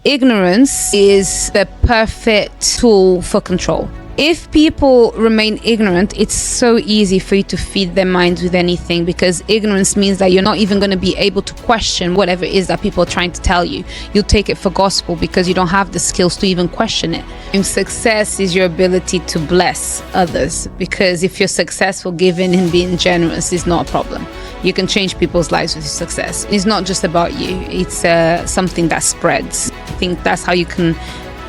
Ignorance is the perfect tool for control. If people remain ignorant, it's so easy for you to feed their minds with anything, because ignorance means that you're not even going to be able to question whatever it is that people are trying to tell you. You'll take it for gospel because you don't have the skills to even question it. And success is your ability to bless others, because if you're successful, giving and being generous is not a problem. You can change people's lives with your success. It's not just about you. It's something that spreads. I think that's how you can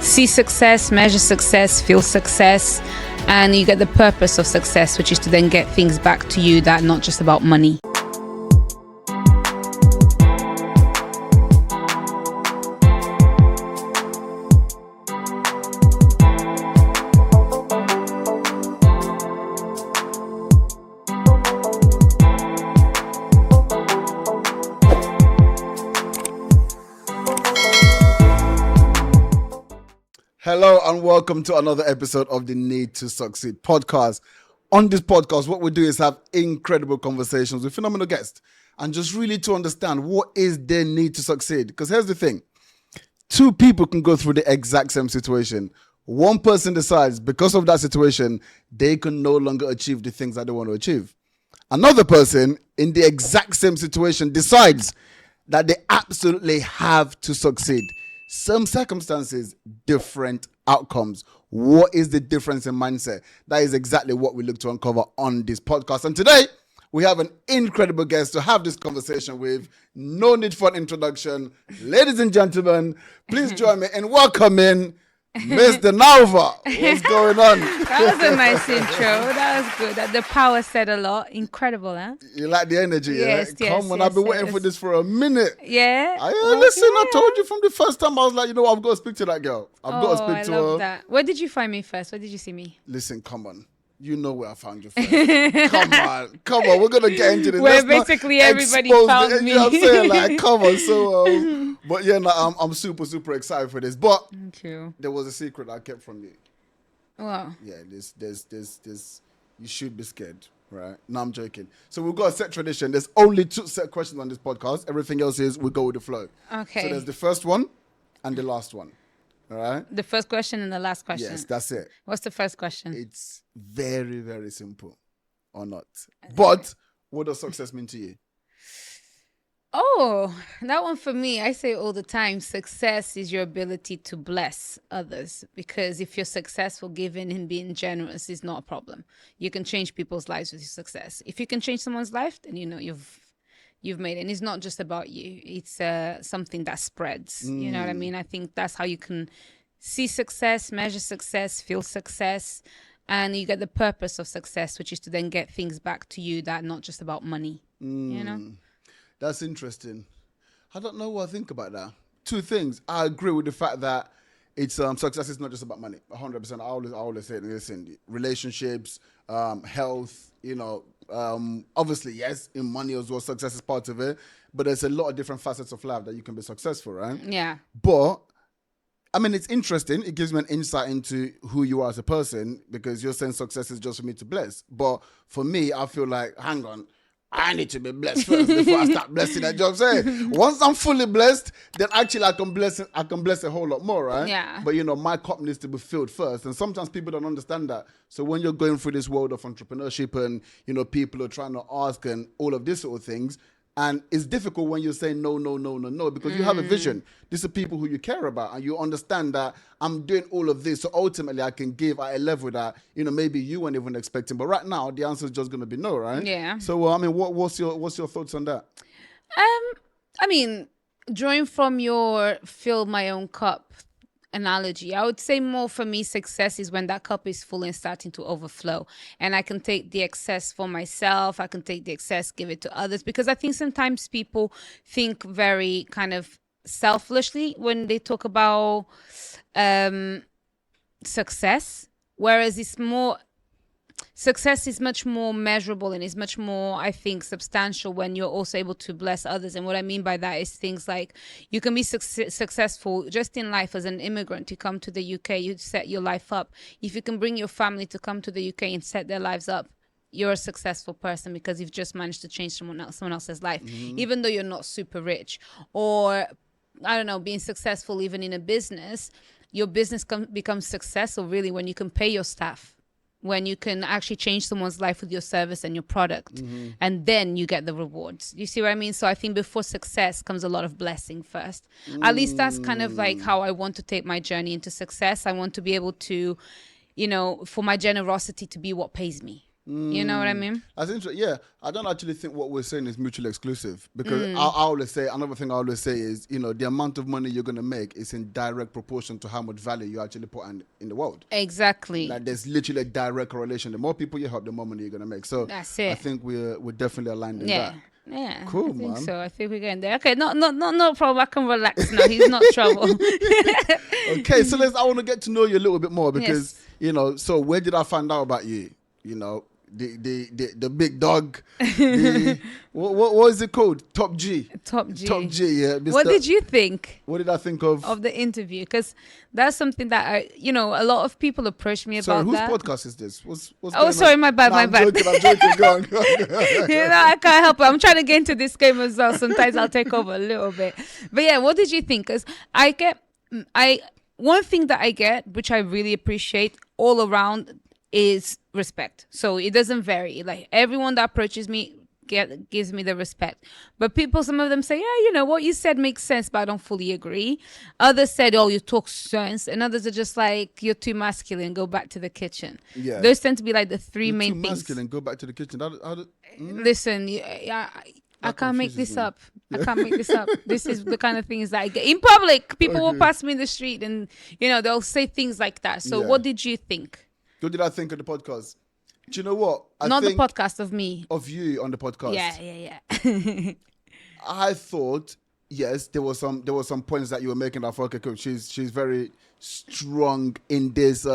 see success, measure success, feel success, and you get the purpose of success, which is to then get things back to you that are not just about money. Hello and welcome to another episode of the Need to Succeed podcast. On this podcast, what we do is have incredible conversations with phenomenal guests and just really to understand what is their need to succeed. Because here's the thing, two people can go through the exact same situation. One person decides because of that situation, they can no longer achieve the things that they want to achieve. Another person in the exact same situation decides that they absolutely have to succeed. Some circumstances, different outcomes. What is the difference in mindset? That is exactly what we look to uncover on this podcast. And today, we have an incredible guest to have this conversation with. No need for an introduction. Ladies and gentlemen, please join me in welcoming Miss Dinalva. What's going on? That was a nice intro. That was good. The power said a lot. Incredible, huh? You like the energy, yes, yeah? Yes, Come on, yes, I've been waiting for this for a minute. Yeah? Listen, I told you from the first time, I was like, you know what, I've got to speak to that girl. I've got to speak to her. I love that. Where did you find me first? Where did you see me? Listen, come on. You know where I found you first. Come on. We're going to get into this. Where basically everybody found me. You know what I'm saying? Like, come on. So, but yeah, no, I'm super excited for this. But thank you. There was a secret I kept from you. Wow. Yeah, there's, you should be scared, right? No, I'm joking. So we've got a set tradition. There's only two set questions on this podcast. Everything else is we go with the flow. Okay. So there's the first one and the last one. All right. The first question and the last question. Yes, that's it. What's the first question? It's very simple, or not. But what does success mean to you? Oh, that one for me, I say all the time, success is your ability to bless others. Because if you're successful, giving and being generous is not a problem. You can change people's lives with your success. If you can change someone's life, then you know you've made it. And it's not just about you. It's something that spreads. You know what I mean? I think that's how you can see success, measure success, feel success, and you get the purpose of success, which is to then get things back to you that are not just about money. You know? That's interesting. I don't know what I think about that. Two things. I agree with the fact that it's success is not just about money. 100%. I always say, listen, relationships, health, obviously, yes, in money as well, success is part of it. But there's a lot of different facets of life that you can be successful, right? Yeah. But, I mean, it's interesting. It gives me an insight into who you are as a person, because you're saying success is just for me to bless. But for me, I feel like, hang on, I need to be blessed first before I start blessing that job. Saying once I'm fully blessed, then actually I can bless a whole lot more, right? Yeah. But my cup needs to be filled first, and sometimes people don't understand that. So when you're going through this world of entrepreneurship, and people are trying to ask and all of these sort of things, and it's difficult when you're saying no, because you have a vision. These are people who you care about, and you understand that I'm doing all of this, so ultimately I can give at a level that maybe you weren't even expecting. But right now, the answer is just going to be no, right? Yeah. So I mean, what's your thoughts on that? I mean, drawing from your fill my own cup analogy, I would say more for me, success is when that cup is full and starting to overflow, and I can take the excess for myself. I can take the excess, give it to others, because I think sometimes people think very kind of selfishly when they talk about success, whereas it's more success is much more measurable and is much more, I think, substantial when you're also able to bless others. And what I mean by that is things like you can be successful just in life as an immigrant. You come to the UK, you set your life up. If you can bring your family to come to the UK and set their lives up, you're a successful person because you've just managed to change someone else's life, even though you're not super rich. Or I don't know, being successful even in a business, your business becomes successful really when you can pay your staff, when you can actually change someone's life with your service and your product, and then you get the rewards. You see what I mean? So I think before success comes a lot of blessing first. At least that's kind of like how I want to take my journey into success. I want to be able to, you know, for my generosity to be what pays me. You know what I mean? That's interesting. Yeah, I don't actually think what we're saying is mutually exclusive, because I always say, another thing I always say is, you know, the amount of money you're going to make is in direct proportion to how much value you actually put in the world. Exactly. Like there's literally a direct correlation. The more people you help, the more money you're going to make. So that's it. I think we're definitely aligned in that. Yeah, cool, I think man. so. I think we're getting there. Okay, no problem. I can relax now. He's not trouble. Okay, so I want to get to know you a little bit more, because you know. So where did I find out about you? You know, the big dog. What is it called? Top G. Top G. Top G. Yeah. What did you think? What did I think of the interview? Because that's something that a lot of people approach me about. Whose that. podcast is this? What's sorry, on? my bad. No, I'm joking. Go on. I can't help it. I'm trying to get into this game as well. Sometimes I'll take over a little bit. But yeah, what did you think? Because one thing that I get, which I really appreciate all around, is respect. So it doesn't vary. Like everyone that approaches me gives me the respect. But some of them say, yeah, you know, what you said makes sense, but I don't fully agree. Others said, oh, you talk sense. And others are just like, you're too masculine, go back to the kitchen. Yeah. Those tend to be like the three main too things. Masculine, go back to the kitchen. Listen, I can't make this up. I can't make this up. This is the kind of things that I get in public. People will pass me in the street and, you know, they'll say things like that. So what did you think? What did I think of the podcast? Do you know what? Not the podcast, of me. Of you on the podcast. Yeah. I thought, yes, there was some points that you were making that I thought, okay, cool. She's very strong in this.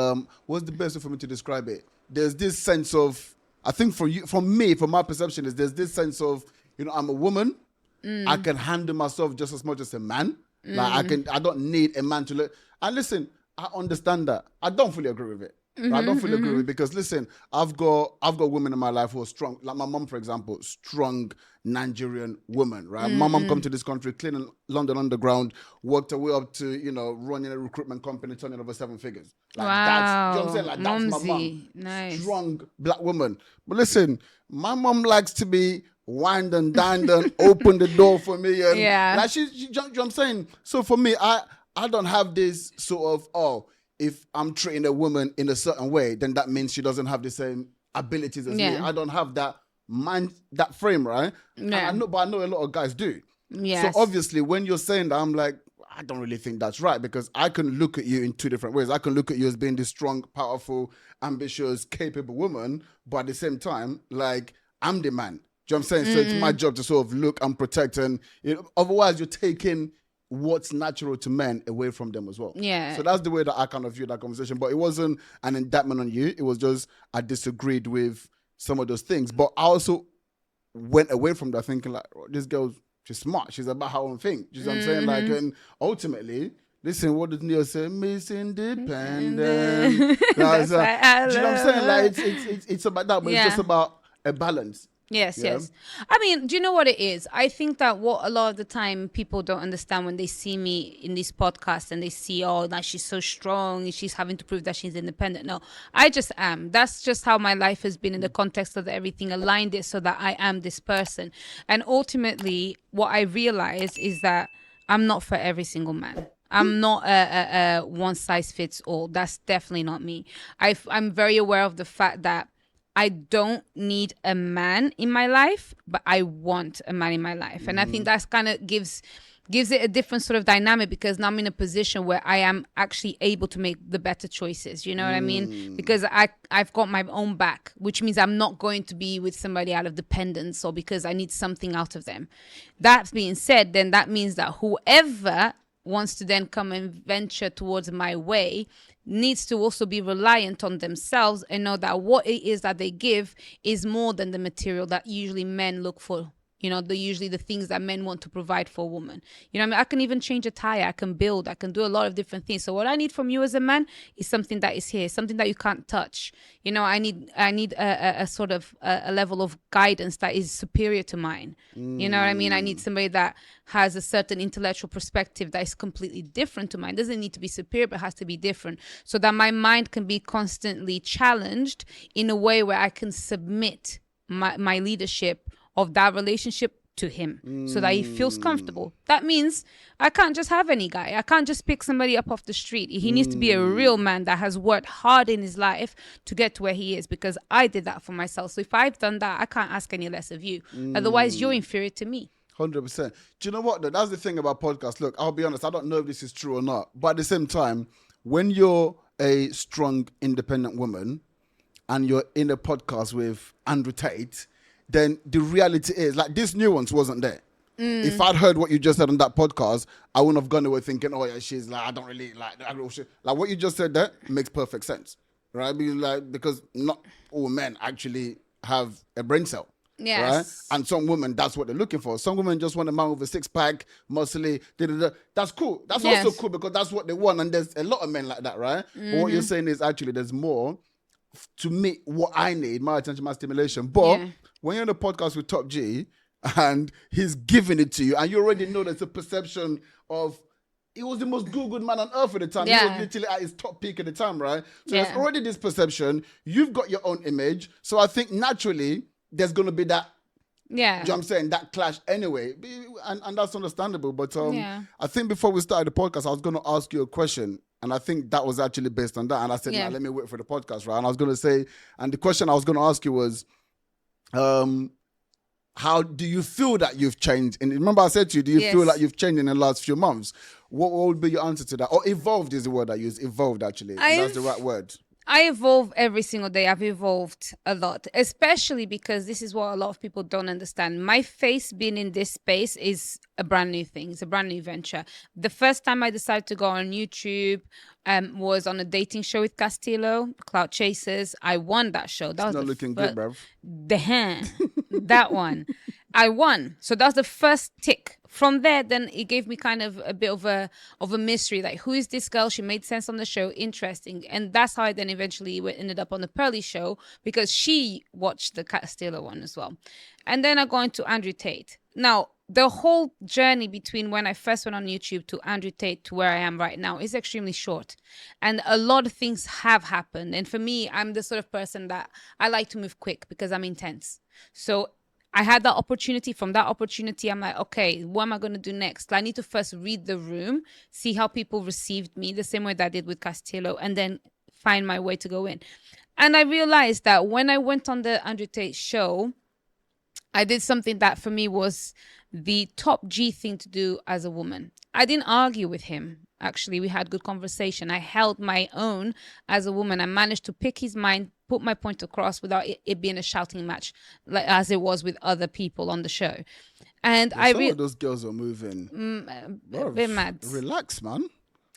What's the best way for me to describe it? There's this sense of, I think from my perception is there's this sense of, you know, I'm a woman. I can handle myself just as much as a man. Like I don't need a man to look. And listen, I understand that. I don't fully agree with it. I don't fully agree with it, because listen, I've got women in my life who are strong. Like my mom, for example, strong Nigerian woman, right? My mom come to this country, cleaning London Underground, worked her way up to, you know, running a recruitment company, turning over 7 figures. Like wow. That's, you know what I'm saying? Like that's my mom. Nice. Strong black woman. But listen, my mom likes to be wined and dined and open the door for me. And like she you know what I'm saying? So for me, I don't have this sort of, if I'm treating a woman in a certain way, then that means she doesn't have the same abilities as me. I don't have that mind, that frame, right? Yeah. But I know a lot of guys do. Yes. So obviously, when you're saying that, I'm like, I don't really think that's right, because I can look at you in two different ways. I can look at you as being this strong, powerful, ambitious, capable woman, but at the same time, like, I'm the man. Do you know what I'm saying? So it's my job to sort of look and protect, and you know, otherwise you're taking what's natural to men away from them as well. Yeah. So that's the way that I kind of view that conversation. But it wasn't an indictment on you. It was just I disagreed with some of those things. But I also went away from that thinking like, oh, this girl, she's smart. She's about her own thing. You know what I'm saying? Like, and ultimately, listen, what does Neil say? Miss Independent. Do you know what I'm saying? Like, it's about that, but it's just about a balance. Yes. I mean, do you know what it is? I think that what a lot of the time people don't understand when they see me in these podcasts and they see, oh, now she's so strong, she's having to prove that she's independent. No, I just am. That's just how my life has been in the context of everything aligned it so that I am this person. And ultimately, what I realize is that I'm not for every single man. I'm not a one size fits all. That's definitely not me. I'm very aware of the fact that I don't need a man in my life, but I want a man in my life. And I think that's kind of gives it a different sort of dynamic, because now I'm in a position where I am actually able to make the better choices. You know what I mean? Because I've got my own back, which means I'm not going to be with somebody out of dependence or because I need something out of them. That being said, then that means that whoever wants to then come and venture towards my way needs to also be reliant on themselves and know that what it is that they give is more than the material that usually men look for usually the things that men want to provide for a woman. I can even change a tire, I can build, I can do a lot of different things. So what I need from you as a man is something that is here, something that you can't touch. I need a sort of a level of guidance that is superior to mine. You know what I mean? I need somebody that has a certain intellectual perspective that is completely different to mine. Doesn't need to be superior, but has to be different, so that my mind can be constantly challenged in a way where I can submit my leadership of that relationship to him, so that he feels comfortable. That means I can't just have any guy. I can't just pick somebody up off the street. He needs to be a real man that has worked hard in his life to get to where he is, because I did that for myself. So if I've done that, I can't ask any less of you. Otherwise, you're inferior to me. 100%. Do you know what, though? That's the thing about podcasts. Look, I'll be honest, I don't know if this is true or not, but at the same time, when you're a strong, independent woman and you're in a podcast with Andrew Tate, then the reality is, like, this nuance wasn't there. If I'd heard what you just said on that podcast, I wouldn't have gone away thinking, oh yeah, she's like, I don't really like that. Like what you just said there makes perfect sense, right? Because not all men actually have a brain cell. Yes. Right? And some women, that's what they're looking for. Some women just want a man with a six-pack, muscly, That's cool. That's also cool, because that's what they want. And there's a lot of men like that, right? But what you're saying is actually there's more to meet what I need, my attention, my stimulation. But when you're on a podcast with Top G and he's giving it to you, and you already know there's a perception of, he was the most Googled man on earth at the time. He was literally at his top peak at the time, right? So there's already this perception. You've got your own image. So I think naturally there's going to be that, you know what I'm saying, that clash anyway. And that's understandable. But I think before we started the podcast, I was going to ask you a question. And I think that was actually based on that. And I said, nah, let me wait for the podcast, right? And I was going to say, and the question I was going to ask you was, how do you feel that you've changed? And remember I said to you, do you feel like you've changed in the last few months? What would be your answer to that? Or evolved is the word I use. Evolved, actually. That's the right word. I evolve every single day. I've evolved a lot, especially because this is what a lot of people don't understand. My face being in this space is a brand new thing. It's a brand new venture. The first time I decided to go on YouTube was on a dating show with Castillo, Cloud Chasers. I won that show. That was not looking good, bruv. That one. I won. So that was the first tick. From there, then it gave me kind of a bit of a mystery. Like, who is this girl? She made sense on the show. Interesting. And that's how I then eventually ended up on the Pearly show, because she watched the Castillo one as well. And then I go into Andrew Tate. Now, the whole journey between when I first went on YouTube to Andrew Tate to where I am right now is extremely short. And a lot of things have happened. And for me, I'm the sort of person that I like to move quick because I'm intense. So I had that opportunity. From that opportunity, I'm like, okay, what am I going to do next? I need to first read the room, see how people received me, the same way that I did with Castillo, and then find my way to go in. And I realized that when I went on the Andrew Tate show, I did something that for me was the top G thing to do as a woman. I didn't argue with him. Actually, we had good conversation. I held my own as a woman. I managed to pick his mind, put my point across without it being a shouting match, like as it was with other people on the show. And some of those girls are moving. A bit mad. Relax, man.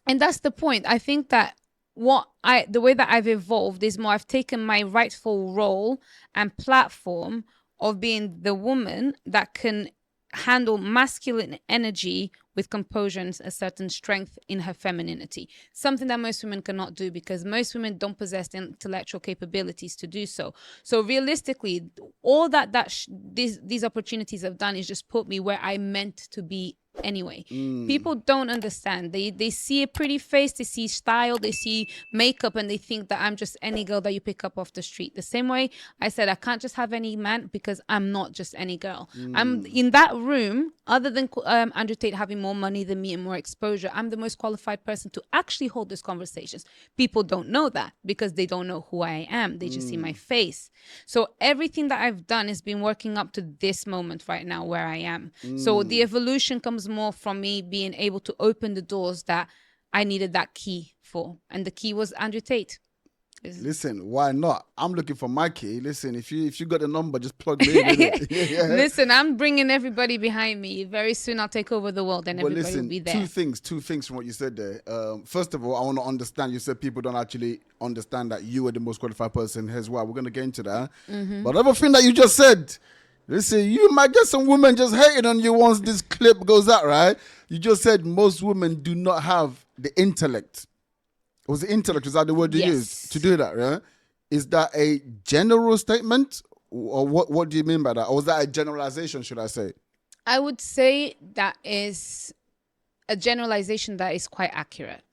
And that's the point. I think that the way that I've evolved is more, I've taken my rightful role and platform of being the woman that can handle masculine energy with composure and a certain strength in her femininity. Something that most women cannot do, because most women don't possess the intellectual capabilities to do so. So realistically, all these opportunities have done is just put me where I meant to be anyway. People don't understand. They see a pretty face, they see style, they see makeup, and they think that I'm just any girl that you pick up off the street. The same way I said I can't just have any man, because I'm not just any girl. I'm in that room, other than Andrew Tate having more money than me and more exposure, I'm the most qualified person to actually hold these conversations. People don't know that because they don't know who I am. They just see my face. So everything that I've done has been working up to this moment right now where I am. So the evolution comes more from me being able to open the doors that I needed that key for. And the key was Andrew Tate. Listen, why not? I'm looking for my key. Listen, if you got the number, just plug me in. Listen, I'm bringing everybody behind me. Very soon I'll take over the world and everybody will be there. Two things from what you said there. First of all, I want to understand, you said people don't actually understand that you are the most qualified person as well. We're going to get into that. But the other thing that you just said, Listen, you might get some women just hating on you once this clip goes out, right? You just said most women do not have the intellect. Was the intellect, is that the word you used to do that, right? Is that a general statement? Or what do you mean by that? Or was that a generalization, should I say? I would say that is a generalization that is quite accurate.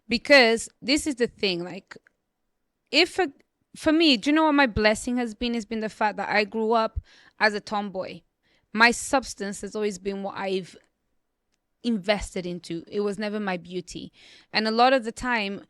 Because this is the thing, like, for me, do you know what my blessing has been? It's been the fact that I grew up as a tomboy. My substance has always been what I've invested into. It was never my beauty. And a lot of the time,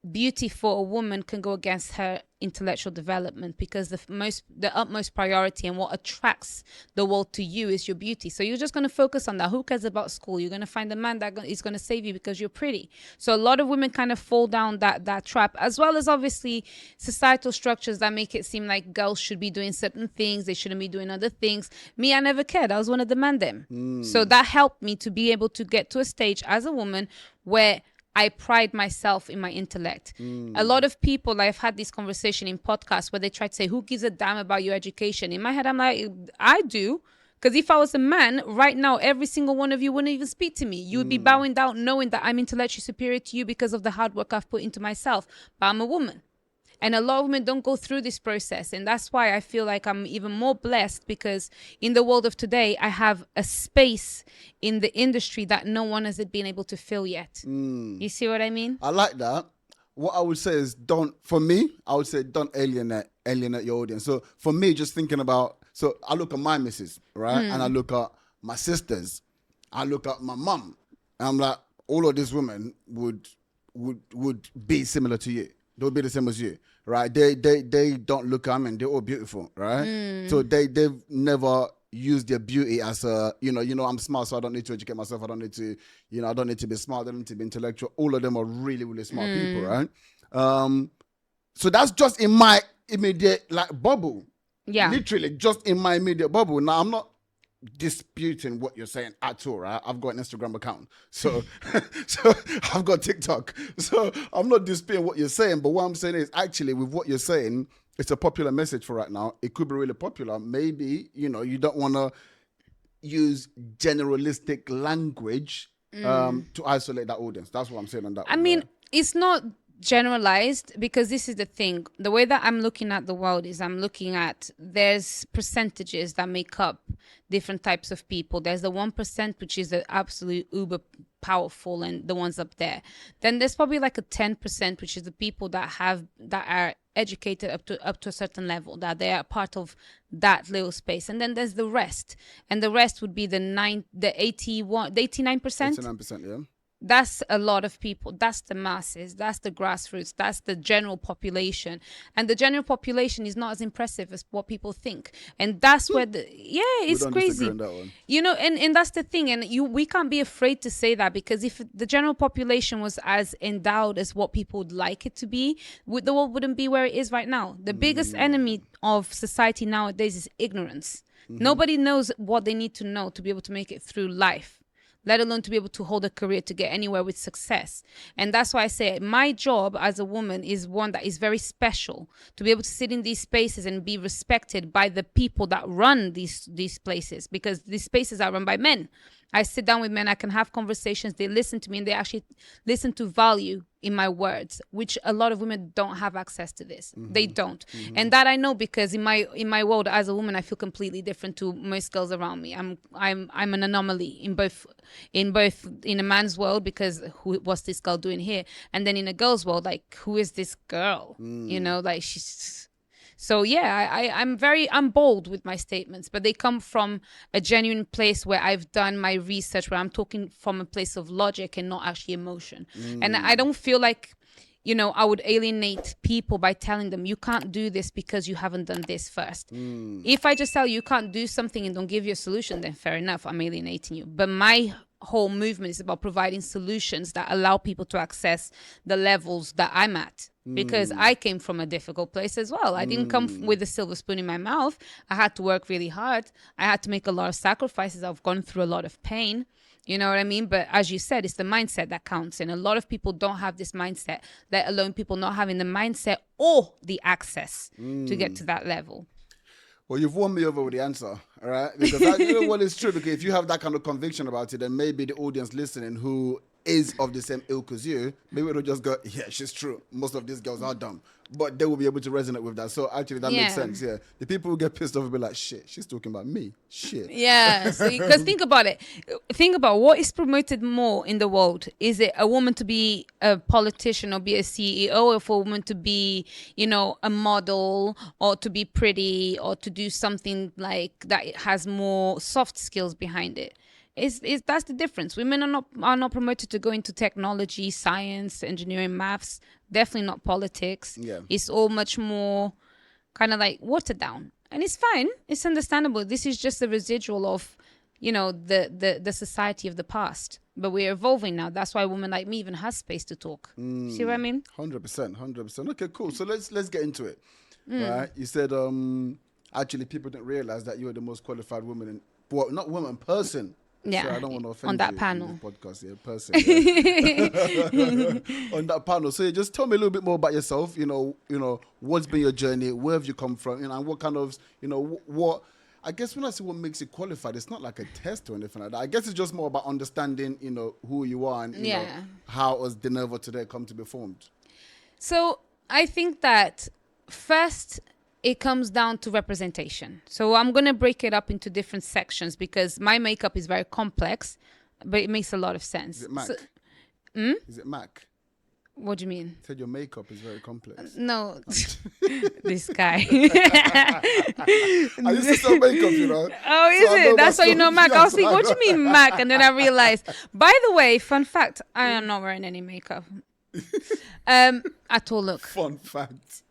beauty for a woman can go against her intellectual development, because the utmost priority and what attracts the world to you is your beauty. So you're just going to focus on that. Who cares about school? You're going to find a man that is going to save you because you're pretty. So a lot of women kind of fall down that trap, as well as obviously societal structures that make it seem like girls should be doing certain things, they shouldn't be doing other things. Me, I never cared. I was one of the man them. So that helped me to be able to get to a stage as a woman where I pride myself in my intellect. A lot of people, I've had this conversation in podcasts where they try to say, who gives a damn about your education? In my head, I'm like, I do. Because if I was a man, right now, every single one of you wouldn't even speak to me. You would be bowing down knowing that I'm intellectually superior to you because of the hard work I've put into myself. But I'm a woman. And a lot of women don't go through this process. And that's why I feel like I'm even more blessed, because in the world of today, I have a space in the industry that no one has been able to fill yet. You see what I mean? I like that. What I would say is don't alienate your audience. So for me, just thinking about, so I look at my missus, right? And I look at my sisters. I look at my mum. And I'm like, all of these women would be similar to you. They'll be the same as you, right? They don't look, they're all beautiful, right? So they've never used their beauty as a, I'm smart, so I don't need to educate myself. I don't need to, I don't need to be smart. I don't need to be intellectual. All of them are really, really smart people, right? So that's just in my immediate bubble. Yeah. Literally just in my immediate bubble. Now, I'm not disputing what you're saying at all, right? I've got an Instagram account, so I've got TikTok, so I'm not disputing what you're saying. But what I'm saying is, actually, with what you're saying, it's a popular message for right now. It could be really popular. Maybe you don't want to use generalistic language to isolate that audience. That's what I'm saying on that. I mean, it's not generalized, because this is the thing. The way that I'm looking at the world is I'm looking at, there's percentages that make up different types of people. There's the 1%, which is the absolute uber powerful and the ones up there. Then there's probably like a 10%, which is the people that are educated up to a certain level, that they are part of that little space. And then there's the rest, and the rest would be the 89%. 89%, yeah. That's a lot of people. That's the masses. That's the grassroots. That's the general population. And the general population is not as impressive as what people think. And that's where it's crazy. And that's the thing. And we can't be afraid to say that, because if the general population was as endowed as what people would like it to be, the world wouldn't be where it is right now. The biggest enemy of society nowadays is ignorance. Nobody knows what they need to know to be able to make it through life, let alone to be able to hold a career, to get anywhere with success. And that's why I say my job as a woman is one that is very special, to be able to sit in these spaces and be respected by the people that run these places, because these spaces are run by men. I sit down with men, I can have conversations, they listen to me, and they actually listen to value in my words, which a lot of women don't have access to this. They don't. And that I know, because in my world as a woman, I feel completely different to most girls around me. I'm an anomaly in a man's world, because what's this girl doing here? And then in a girl's world, like, who is this girl? Like, she's... So yeah, I'm bold with my statements, but they come from a genuine place where I've done my research, where I'm talking from a place of logic and not actually emotion. And I don't feel like, I would alienate people by telling them, you can't do this because you haven't done this first. If I just tell you can't do something and don't give you a solution, then fair enough, I'm alienating you. But my whole movement is about providing solutions that allow people to access the levels that I'm at. Because I came from a difficult place as well. I didn't come with a silver spoon in my mouth. I had to work really hard. I had to make a lot of sacrifices. I've gone through a lot of pain. You know what I mean? But as you said, it's the mindset that counts. And a lot of people don't have this mindset, let alone people not having the mindset or the access to get to that level. Well, you've won me over with the answer, all right? Because you know what is true. Because if you have that kind of conviction about it, then maybe the audience listening who is of the same ilk as you, maybe they'll just go, yeah, she's true. Most of these girls are dumb. But they will be able to resonate with that. So actually, that makes sense, yeah. The people who get pissed off will be like, shit, she's talking about me. Shit. Yeah, because think about it. Think about what is promoted more in the world. Is it a woman to be a politician or be a CEO, or for a woman to be, you know, a model, or to be pretty, or to do something like that has more soft skills behind it? Is that's the difference. Women are not promoted to go into technology, science, engineering, maths. Definitely not politics. Yeah. It's all much more kind of like watered down. And it's fine. It's understandable. This is just the residual of, you know, the society of the past. But we're evolving now. That's why a woman like me even has space to talk. See what I mean? 100%. Okay, cool. So let's get into it. Right? You said actually people didn't realize that you were the most qualified woman in, well, not woman, person. Yeah, so I don't want to offend on that you panel. in this podcast, yeah, person. Yeah. On that panel. So just tell me a little bit more about yourself. You know, what's been your journey? Where have you come from? You know, and what kind of, you know, what. I guess when I say what makes you qualified, it's not like a test or anything like that. I guess it's just more about understanding, you know, who you are and you know how has Dinalva today come to be formed. So I think that first, it comes down to representation. So I'm going to break it up into different sections because my makeup is very complex, but it makes a lot of sense. Is it Mac? So, Is it Mac? what do you mean? You said your makeup is very complex. No, this guy. I used to sell makeup, you know. Oh, is it? That's why you know Mac. I was like, what do you mean Mac? And then I realized, by the way, fun fact, I am not wearing any makeup. At all, look. Fun fact.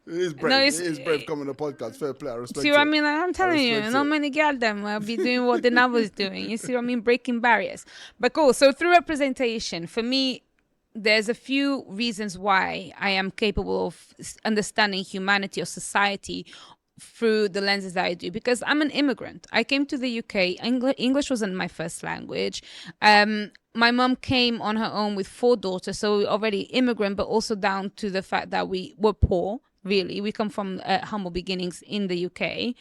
It is brave. No, it is brave coming to the podcast. Fair play. I respect See it. what I mean? I'm telling you, respect not it. many girls them will be doing what the novel is doing. You see what I mean? Breaking barriers. But cool. So through representation, for me, there's a few reasons why I am capable of understanding humanity or society through the lenses that I do, because I'm an immigrant. I came to the UK. English wasn't my first language. My mom came on her own with 4 daughters, so we're already immigrant, but also down to the fact that we were poor. Really, we come from humble beginnings in the UK.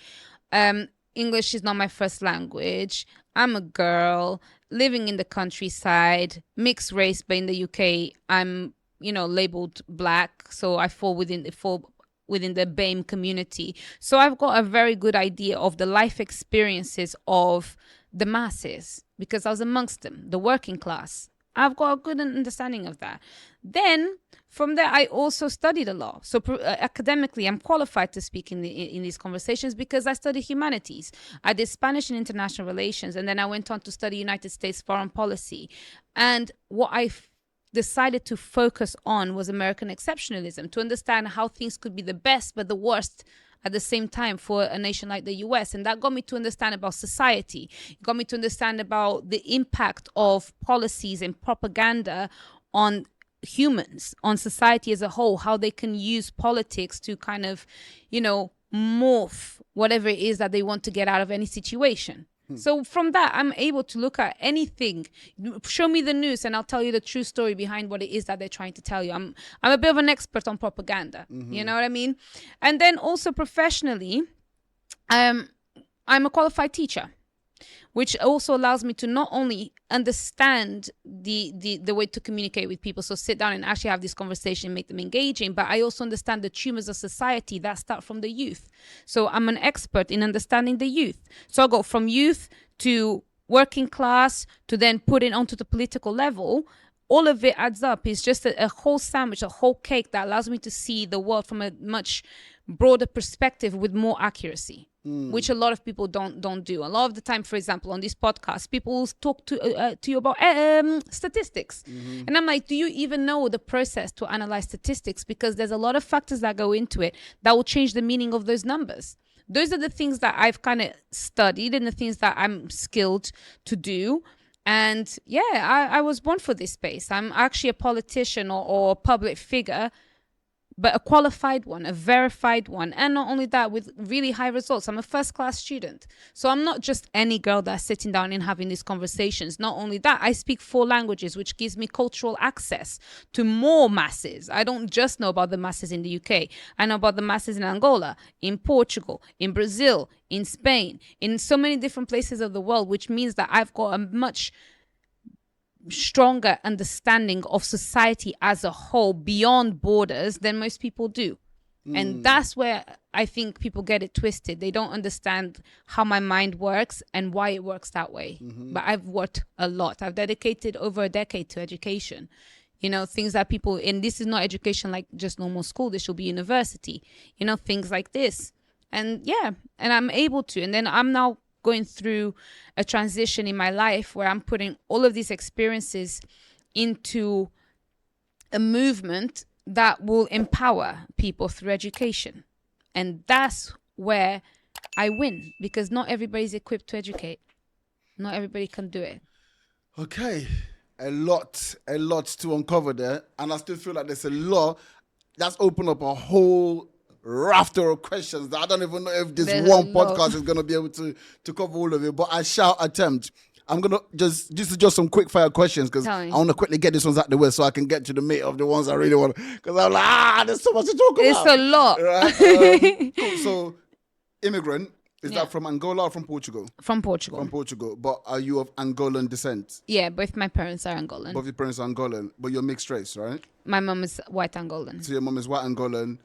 English is not my first language. I'm a girl living in the countryside, mixed race, but in the UK, I'm, you know, labeled black, so I fall within the BAME community. So I've got a very good idea of the life experiences of the masses because I was amongst them, the working class. I've got a good understanding of that. Then from there, I also studied a lot. So academically, I'm qualified to speak in these conversations because I studied humanities. I did Spanish and international relations, and then I went on to study United States foreign policy. And what I decided to focus on was American exceptionalism, to understand how things could be the best but the worst at the same time for a nation like the US. And that got me to understand about society. It got me to understand about the impact of policies and propaganda on humans, on society as a whole, how they can use politics to kind of, you know, morph whatever it is that they want to get out of any situation. So from that, I'm able to look at anything. Show me the news and I'll tell you the true story behind what it is that they're trying to tell you. I'm a bit of an expert on propaganda. You know what I mean? And then also professionally, I'm a qualified teacher, which also allows me to not only understand the way to communicate with people, so sit down and actually have this conversation, make them engaging, but I also understand the tumors of society that start from the youth. So I'm an expert in understanding the youth. So I go from youth to working class to then put it onto the political level. All of it adds up. It's just a whole sandwich, a whole cake that allows me to see the world from a much broader perspective with more accuracy, which a lot of people don't do. A lot of the time, for example, on this podcast, people talk to you about statistics. And I'm like, do you even know the process to analyze statistics? Because there's a lot of factors that go into it that will change the meaning of those numbers. Those are the things that I've kind of studied and the things that I'm skilled to do. And yeah, I was born for this space. I'm actually a politician or public figure but a qualified one, a verified one. And not only that, with really high results. I'm a first class student. So I'm not just any girl that's sitting down and having these conversations. Not only that, I speak 4 languages, which gives me cultural access to more masses. I don't just know about the masses in the UK. I know about the masses in Angola, in Portugal, in Brazil, in Spain, in so many different places of the world, which means that I've got a much stronger understanding of society as a whole beyond borders than most people do. And that's where I think people get it twisted. They don't understand how my mind works and why it works that way. But I've worked a lot. I've dedicated over a decade to education. You know, things that people, and this is not education like just normal school. This should be university. You know, things like this. And yeah, and I'm able to. And then I'm now going through a transition in my life where I'm putting all of these experiences into a movement that will empower people through education. And that's where I win, because not everybody's equipped to educate. Not everybody can do it. Okay. A lot to uncover there. And I still feel like there's a lot that's opened up a whole rafter of questions that I don't even know if this one podcast is going to be able to cover all of it, but I shall attempt. I'm going to this is just some quick fire questions because I want to quickly get these ones out the way so I can get to the meat of the ones I really want. Because I'm like, there's so much to talk about. It's a lot. Right? Cool. So, immigrant, is that from Angola or from Portugal? From Portugal. From Portugal. But are you of Angolan descent? Yeah, both my parents are Angolan. Both your parents are Angolan, but you're mixed race, right? My mom is white Angolan. So your mom is white Angolan.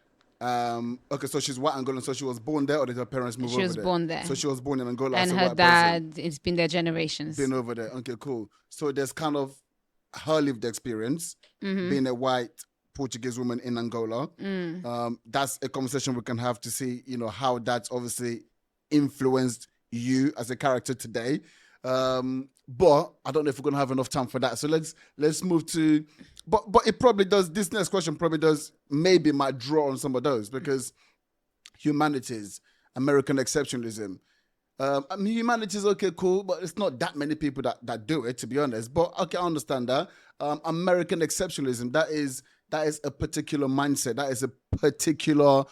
Okay, so she's white Angolan. So she was born there, or did her parents move over there? She was born there. So she was born in Angola. And her dad, it's been there generations. Been over there. Okay, cool. So there's kind of her lived experience being a white Portuguese woman in Angola. That's a conversation we can have to see, you know, how that's obviously influenced you as a character today. But I don't know if we're gonna have enough time for that. So let's move to. But it probably does. This next question probably does. Maybe might draw on some of those because humanities, American exceptionalism. I mean, humanities, okay, cool, but it's not that many people that do it, to be honest. But okay, I understand that. American exceptionalism, that is a particular mindset. That is a particular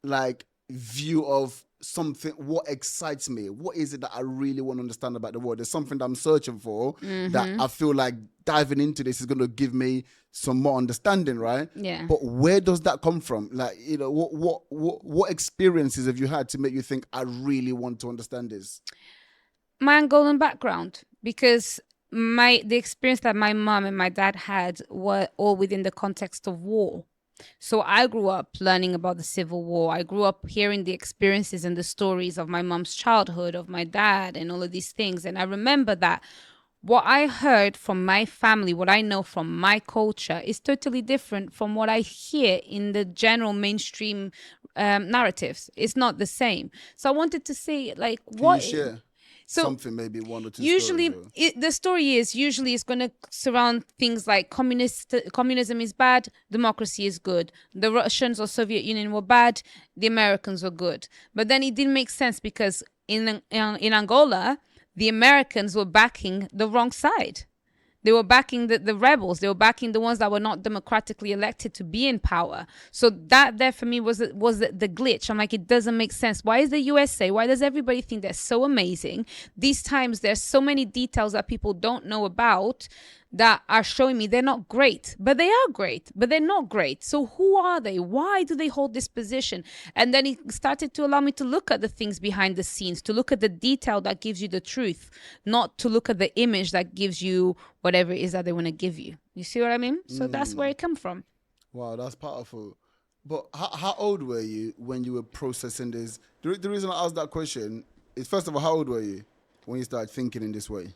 like view of something. What excites me? What is it that I really want to understand about the world? There's something that I'm searching for that I feel like diving into this is going to give me some more understanding, right? Yeah. But where does that come from? Like, you know, what experiences have you had to make you think I really want to understand this? My Angolan background, because the experience that my mom and my dad had were all within the context of war. So I grew up learning about the Civil War. I grew up hearing the experiences and the stories of my mom's childhood, of my dad, and all of these things. And I remember that what I heard from my family, what I know from my culture, is totally different from what I hear in the general mainstream narratives. It's not the same. So I wanted to say, like, what... Can you share? So something, maybe one or two usually the story is it's going to surround things like communism is bad, democracy is good, the Russians or Soviet Union were bad, the Americans were good. But then it didn't make sense because in Angola the Americans were backing the wrong side. They were backing the rebels. They were backing the ones that were not democratically elected to be in power. So that there for me was the glitch. I'm like, it doesn't make sense. Why is the USA? Why does everybody think they're so amazing? These times there's so many details that people don't know about that are showing me they're not great, but they are great, but they're not great. So who are they? Why do they hold this position? And then it started to allow me to look at the things behind the scenes, to look at the detail that gives you the truth, not to look at the image that gives you whatever it is that they want to give you. You see what I mean? So that's where it comes from. Wow, that's powerful. But how old were you when you were processing this? The reason I asked that question is, first of all, how old were you when you started thinking in this way?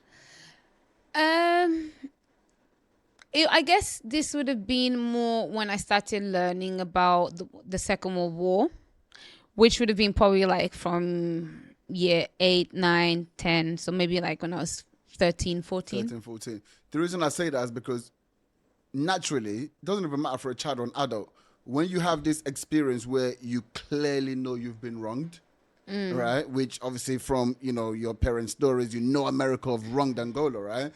I guess this would have been more when I started learning about the Second World War, which would have been probably like from year 8, 9, 10. So maybe like when I was 13, 14. 13, 14. The reason I say that is because naturally, it doesn't even matter for a child or an adult. When you have this experience where you clearly know you've been wronged, right? Which obviously from, you know, your parents' stories, you know America have wronged Angola, right?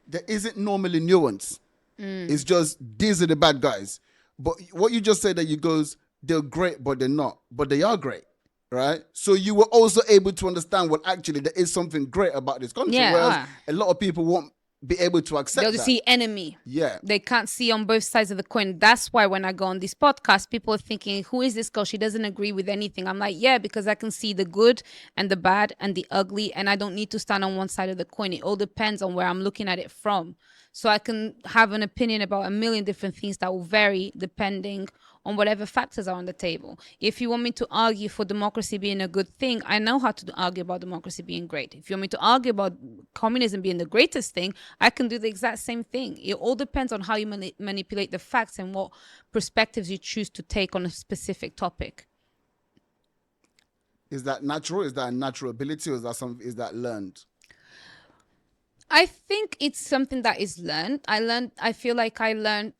There isn't normally nuance. It's just, these are the bad guys. But what you just said that you goes, they're great, but they're not. But they are great, right? So you were also able to understand, well, actually, there is something great about this country. Yeah, whereas a lot of people won't be able to accept they'll that. just see enemy. Yeah. They can't see on both sides of the coin. That's why when I go on this podcast, people are thinking, who is this girl? She doesn't agree with anything. I'm like, yeah, because I can see the good and the bad and the ugly, and I don't need to stand on one side of the coin. It all depends on where I'm looking at it from. So I can have an opinion about a million different things that will vary depending on whatever factors are on the table. If you want me to argue for democracy being a good thing, I know how to argue about democracy being great. If you want me to argue about communism being the greatest thing, I can do the exact same thing. It all depends on how you manipulate the facts and what perspectives you choose to take on a specific topic. Is that natural? Is that a natural ability, or is that learned? I think it's something that is learned. I feel like I learned.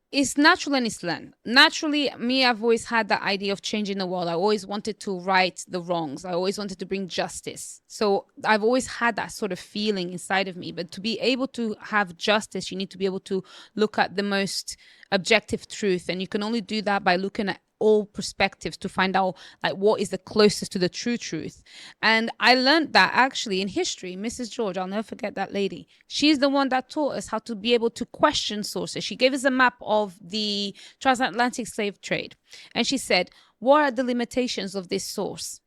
It's natural and it's learned. Naturally, I've always had that idea of changing the world. I always wanted to right the wrongs. I always wanted to bring justice. So I've always had that sort of feeling inside of me. But to be able to have justice, you need to be able to look at the most objective truth. And you can only do that by looking at all perspectives to find out like what is the closest to the true truth. And I learned that actually in history. Mrs. George, I'll never forget that lady. She's the one that taught us how to be able to question sources. She gave us a map of the transatlantic slave trade, and she said, what are the limitations of this source?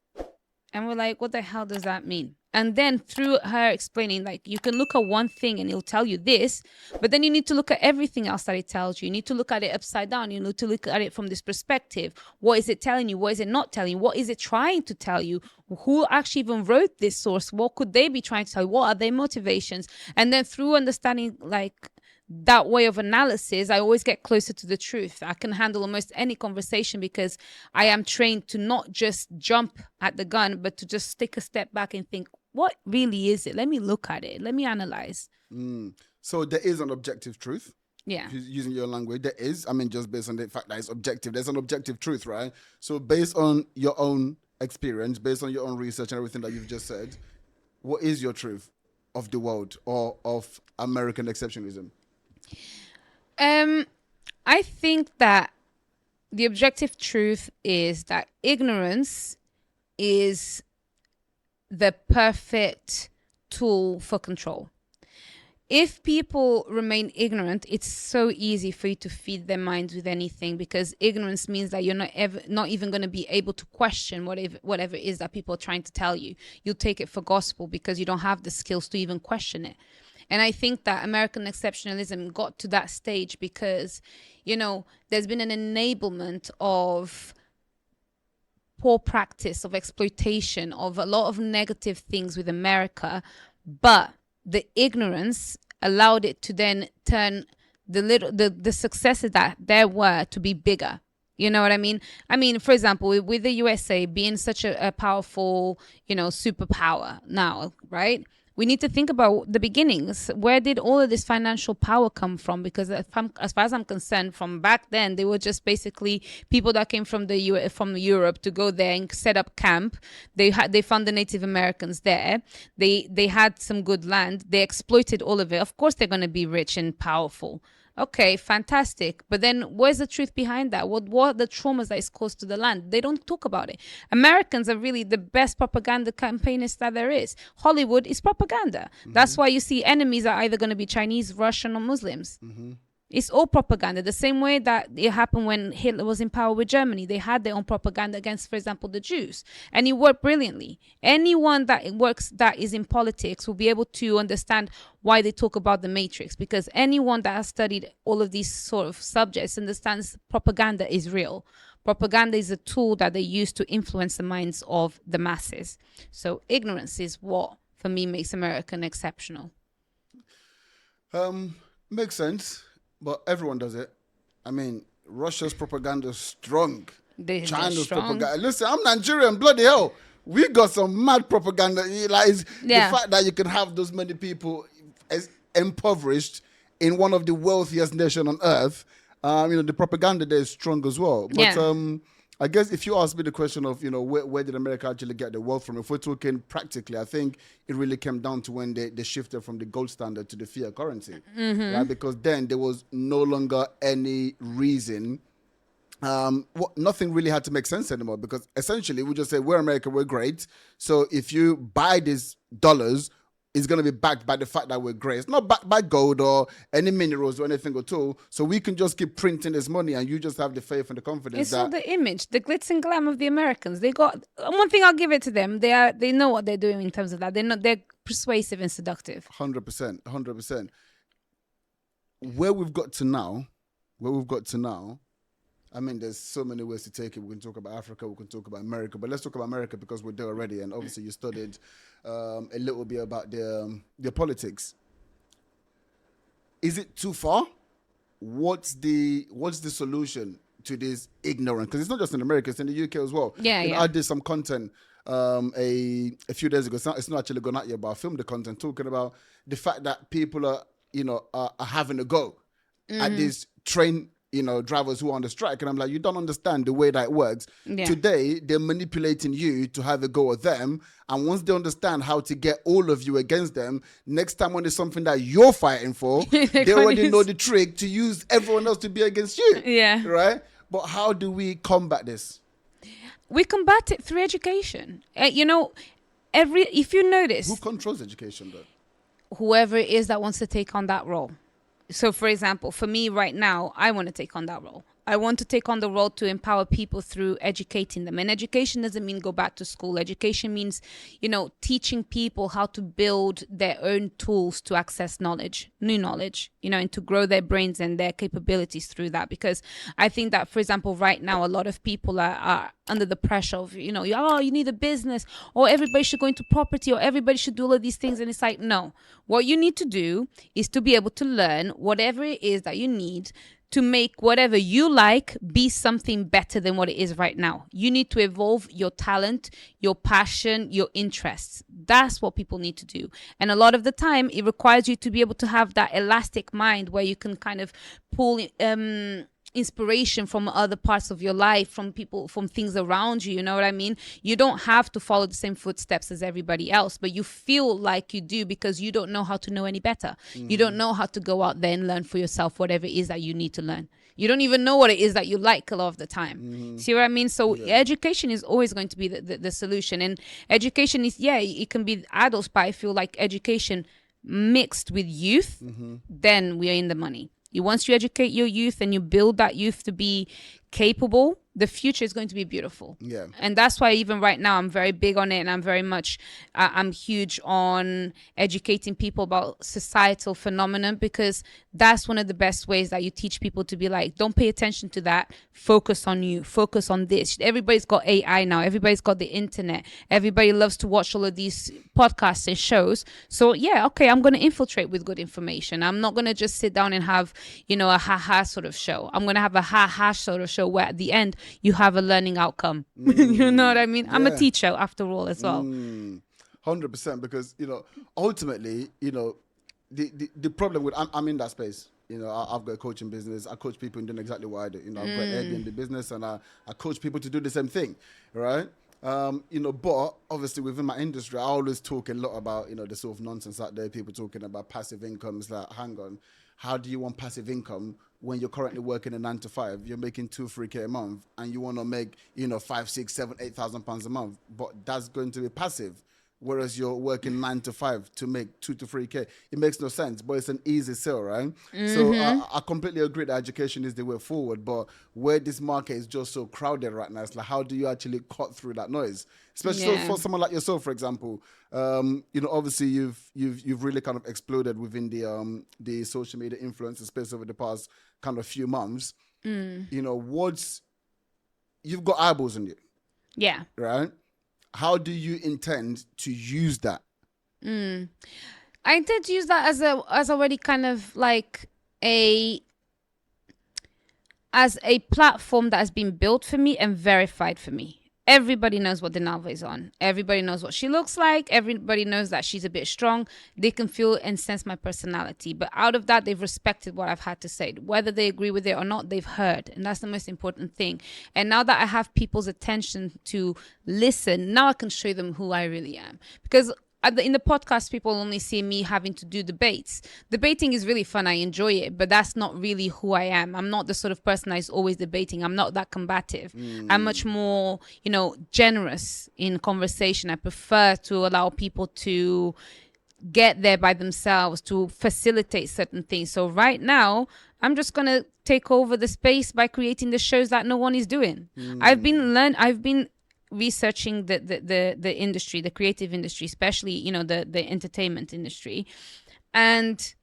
And we're like, what the hell does that mean? And then through her explaining, like, you can look at one thing and it'll tell you this, but then you need to look at everything else that it tells you. You need to look at it upside down. You need to look at it from this perspective. What is it telling you? What is it not telling you? What is it trying to tell you? Who actually even wrote this source? What could they be trying to tell you? What are their motivations? And then through understanding, like, that way of analysis, I always get closer to the truth. I can handle almost any conversation because I am trained to not just jump at the gun, but to just take a step back and think, what really is it? Let me look at it. Let me analyze. So there is an objective truth. Yeah. Using your language, there is. I mean, just based on the fact that it's objective, there's an objective truth, right? So based on your own experience, based on your own research and everything that you've just said, what is your truth of the world or of American exceptionalism? I think that the objective truth is that ignorance is the perfect tool for control. If people remain ignorant, it's so easy for you to feed their minds with anything, because ignorance means that you're not even going to be able to question whatever it is that people are trying to tell you. You'll take it for gospel because you don't have the skills to even question it. And I think that American exceptionalism got to that stage because, you know, there's been an enablement of poor practice, of exploitation, of a lot of negative things with America, but the ignorance allowed it to then turn the successes that there were to be bigger. You know what I mean? I mean, for example, with the USA being such a powerful, you know, superpower now, right? We need to think about the beginnings. Where did all of this financial power come from? Because as far as I'm concerned, from back then, they were just basically people that came from from Europe to go there and set up camp. They found the Native Americans there. They had some good land. They exploited all of it. Of course, they're going to be rich and powerful. Okay, fantastic. But then where's the truth behind that? What are the traumas that is caused to the land? They don't talk about it. Americans are really the best propaganda campaignists that there is. Hollywood is propaganda. Mm-hmm. That's why you see enemies are either going to be Chinese, Russian, or Muslims. Mm-hmm. It's all propaganda. The same way that it happened when Hitler was in power with Germany. They had their own propaganda against, for example, the Jews. And it worked brilliantly. Anyone that is in politics will be able to understand why they talk about the Matrix. Because anyone that has studied all of these sort of subjects understands propaganda is real. Propaganda is a tool that they use to influence the minds of the masses. So ignorance is what, for me, makes America exceptional. Makes sense. But everyone does it. I mean, Russia's propaganda is strong. China's propaganda. Listen, I'm Nigerian, bloody hell. We got some mad propaganda. Like, the fact that you can have those many people as impoverished in one of the wealthiest nations on earth, the propaganda there is strong as well. But I guess if you ask me the question of, where did America actually get the wealth from? If we're talking practically, I think it really came down to when they shifted from the gold standard to the fiat currency, right? Because then there was no longer any reason. Nothing really had to make sense anymore, because essentially we just say, we're America, we're great. So if you buy these dollars, it's going to be backed by the fact that we're great. It's not backed by gold or any minerals or anything at all. So we can just keep printing this money, and you just have the faith and the confidence It's that all the image, the glitz and glam of the Americans. They got one thing. I'll give it to them. They know what they're doing in terms of that. They're persuasive and seductive. 100%. Where we've got to now, I mean, there's so many ways to take it. We can talk about Africa, we can talk about America, but let's talk about America because we're there already. And obviously, you studied a little bit about their politics. Is it too far? What's the solution to this ignorance? Because it's not just in America; it's in the UK as well. Yeah. I did some content a few days ago. It's not actually gone out yet, but I filmed the content talking about the fact that people are having a go at these train drivers who are on the strike. And I'm like, you don't understand the way that it works. Yeah. Today, they're manipulating you to have a go at them. And once they understand how to get all of you against them, next time when there's something that you're fighting for, they already know the trick to use everyone else to be against you. Yeah. Right? But how do we combat this? We combat it through education. If you notice, Who controls education, though? whoever it is that wants to take on that role. So, for example, for me right now, I want to take on that role. I want to take on the role to empower people through educating them. And education doesn't mean go back to school. Education means, teaching people how to build their own tools to access knowledge, new knowledge, and to grow their brains and their capabilities through that. Because I think that, for example, right now, a lot of people are under the pressure of, you need a business, or everybody should go into property, or everybody should do all of these things. And it's like, no, what you need to do is to be able to learn whatever it is that you need to make whatever you like be something better than what it is right now. You need to evolve your talent, your passion, your interests. That's what people need to do. And a lot of the time, it requires you to be able to have that elastic mind where you can kind of pull inspiration from other parts of your life, from people, from things around you. You know what I mean? You don't have to follow the same footsteps as everybody else, but you feel like you do because you don't know how to know any better. You don't know how to go out there and learn for yourself whatever it is that you need to learn. You don't even know what it is that you like a lot of the time. See what I mean? So education is always going to be the solution. And education is, it can be adults, but I feel like education mixed with youth, then we are in the money. Once you educate your youth and you build that youth to be capable, the future is going to be beautiful. Yeah. And that's why even right now I'm very big on it, and I'm very much I'm huge on educating people about societal phenomenon, because that's one of the best ways that you teach people to be like, don't pay attention to that, focus on you, focus on this. Everybody's got AI now, everybody's got the internet, everybody loves to watch all of these podcasts and shows. So I'm going to infiltrate with good information. I'm not going to just sit down and have a ha-ha sort of show. I'm going to have a ha-ha sort of show where at the end you have a learning outcome. You know what I mean? I'm a teacher after all as well. 100%, because ultimately, the problem with I'm in that space. I've got a coaching business. I coach people in doing exactly what I do. I've got Airbnb business, and I coach people to do the same thing, right? But obviously within my industry, I always talk a lot about the sort of nonsense out there. People talking about passive income. It's like, hang on, how do you want passive income when you're currently working a 9 to 5? You're making 2-3K a month, and you want to make 5, 6, 7, 8,000 pounds a month, but that's going to be passive. Whereas you're working 9 to 5 to make 2 to 3K. It makes no sense, but it's an easy sell, right? So I completely agree that education is the way forward, but where this market is just so crowded right now, it's like, how do you actually cut through that noise? Especially for someone like yourself, for example. Obviously you've really kind of exploded within the social media influencer space over the past kind of few months. You've got eyeballs on you. Yeah. Right? How do you intend to use that? I intend to use that as already kind of like as a platform that has been built for me and verified for me. Everybody knows what Dinalva is on. Everybody knows what she looks like. Everybody knows that she's a bit strong. They can feel and sense my personality. But out of that, they've respected what I've had to say. Whether they agree with it or not, they've heard. And that's the most important thing. And now that I have people's attention to listen, now I can show them who I really am. Because in the podcast, people only see me having to do debates. Debating is really fun. I enjoy it, but that's not really who I am. I'm not the sort of person that is always debating. I'm not that combative. I'm much more, generous in conversation. I prefer to allow people to get there by themselves, to facilitate certain things. So right now, I'm just going to take over the space by creating the shows that no one is doing. I've been researching the industry, the creative industry, especially the entertainment industry, and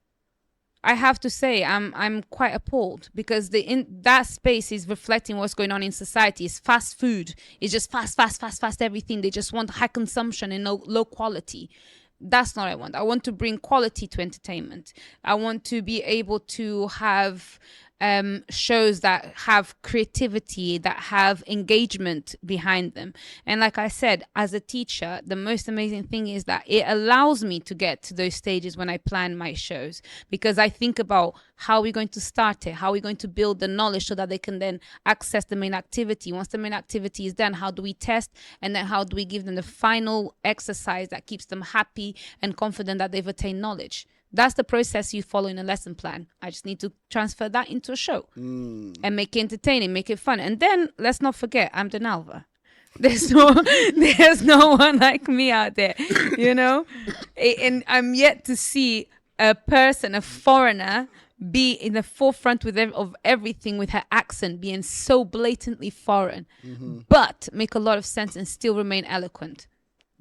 I have to say I'm quite appalled because that space is reflecting what's going on in society. It's fast food. It's just fast everything. They just want high consumption and low quality. That's not what I want. I want to bring quality to entertainment. I want to be able to have shows that have creativity, that have engagement behind them. And like I said, as a teacher, the most amazing thing is that it allows me to get to those stages when I plan my shows, because I think about how we're going to start it, how we're going to build the knowledge so that they can then access the main activity. Once the main activity is done, how do we test? And then how do we give them the final exercise that keeps them happy and confident that they've attained knowledge? That's the process you follow in a lesson plan. I just need to transfer that into a show and make it entertaining, make it fun. And then let's not forget, I'm Dinalva. There's no one like me out there, And I'm yet to see a person, a foreigner, be in the forefront of everything with her accent being so blatantly foreign, but make a lot of sense and still remain eloquent.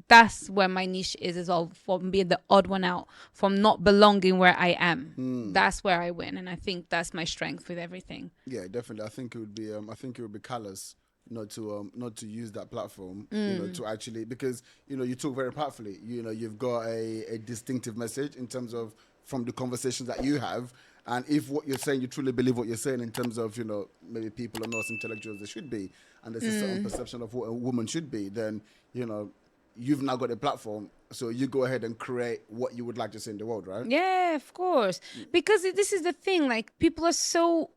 That's where my niche is all, from being the odd one out, from not belonging where I am. That's where I win, and I think that's my strength with everything. Yeah, definitely. I think it would be callous not to use that platform, to actually, because you talk very powerfully. You've got a distinctive message in terms of from the conversations that you have, and if what you're saying, you truly believe what you're saying in terms of maybe people are not as intellectual as they should be, and there's a certain perception of what a woman should be, then you've now got a platform, so you go ahead and create what you would like to see in the world, right? Yeah, of course. Because this is the thing, like people are so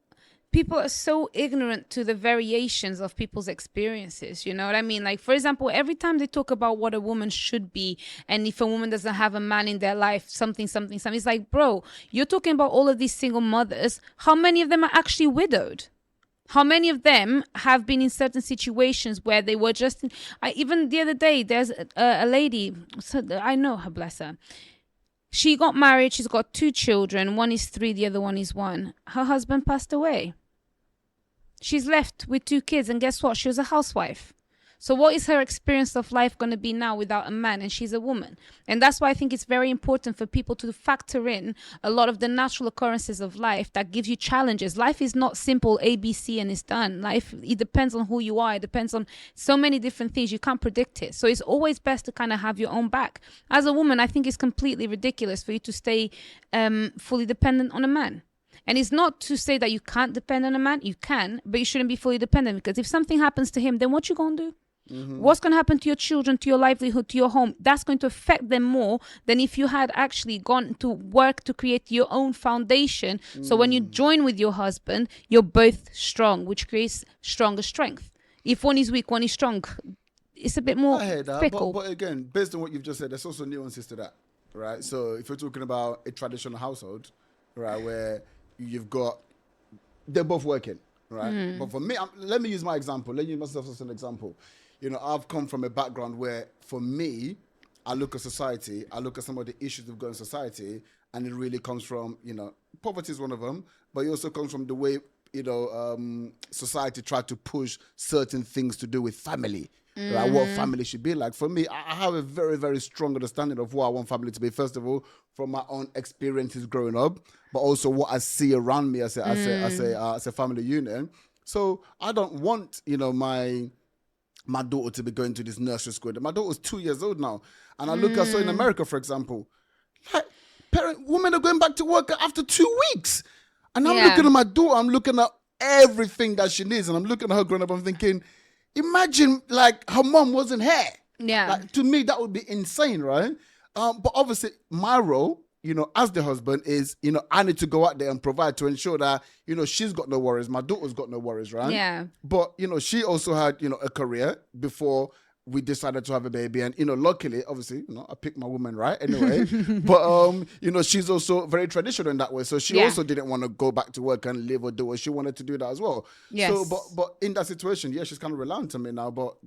ignorant to the variations of people's experiences. You know what I mean? Like, for example, every time they talk about what a woman should be, and if a woman doesn't have a man in their life, something, it's like, bro, you're talking about all of these single mothers. How many of them are actually widowed? How many of them have been in certain situations where they were just... even the other day, there's a lady, I know her, bless her. She got married, she's got 2 children. One is 3, the other one is 1. Her husband passed away. She's left with 2 kids, and guess what? She was a housewife. So what is her experience of life going to be now without a man? And she's a woman. And that's why I think it's very important for people to factor in a lot of the natural occurrences of life that gives you challenges. Life is not simple A, B, C, and it's done. Life, it depends on who you are. It depends on so many different things. You can't predict it. So it's always best to kind of have your own back. As a woman, I think it's completely ridiculous for you to stay fully dependent on a man. And it's not to say that you can't depend on a man. You can, but you shouldn't be fully dependent, because if something happens to him, then what you gonna do? What's going to happen to your children, to your livelihood, to your home? That's going to affect them more than if you had actually gone to work to create your own foundation. So when you join with your husband, you're both strong, which creates stronger strength. If one is weak, one is strong. It's a bit more fickle. But again, based on what you've just said, there's also nuances to that, right? So if you're talking about a traditional household, right, where you've got, they're both working, right? But for me, let me use my example. Let me use myself as an example. I've come from a background where, for me, I look at society, I look at some of the issues we've got in society, and it really comes from, poverty is one of them, but it also comes from the way, society tried to push certain things to do with family, right? What family should be like. For me, I have a very, very strong understanding of what I want family to be, first of all, from my own experiences growing up, but also what I see around me as a family unit. So I don't want, my daughter to be going to this nursery school. My daughter's 2 years old now. And I look at, so in America, for example, like women are going back to work after 2 weeks. And I'm looking at my daughter, I'm looking at everything that she needs. And I'm looking at her growing up, I'm thinking, Imagine like her mom wasn't here. Yeah. Like, to me, that would be insane, right? But obviously, my role, as the husband is, I need to go out there and provide to ensure that, she's got no worries. My daughter's got no worries, right? Yeah. But, she also had, a career before we decided to have a baby. And, luckily, obviously, I picked my woman right anyway. But, she's also very traditional in that way. So she also didn't want to go back to work and live or do what she wanted to do that as well. Yes. So, but in that situation, she's kind of relying on me now. But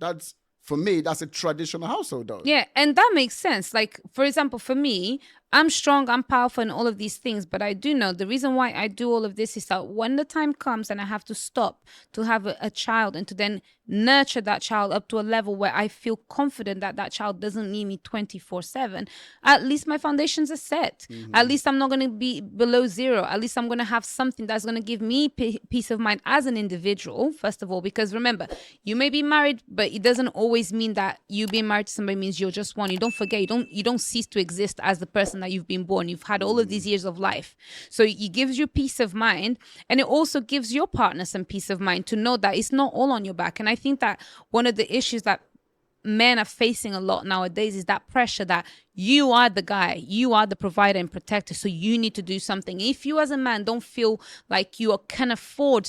for me, that's a traditional household, though. Yeah, and that makes sense. Like, for example, for me, I'm strong, I'm powerful, and all of these things. But I do know the reason why I do all of this is that when the time comes and I have to stop to have a child and to then nurture that child up to a level where I feel confident that that child doesn't need me 24/7, at least my foundations are set. At least I'm not going to be below zero. At least I'm going to have something that's going to give me peace of mind as an individual, first of all. Because remember, you may be married, but it doesn't always mean that you being married to somebody means you're just one. You don't forget, you don't cease to exist as the person that you've been born. You've had all of these years of life. So it gives you peace of mind, and it also gives your partner some peace of mind to know that it's not all on your back. And I think that one of the issues that men are facing a lot nowadays is that pressure that you are the guy, you are the provider and protector, so you need to do something. If you as a man don't feel like you can afford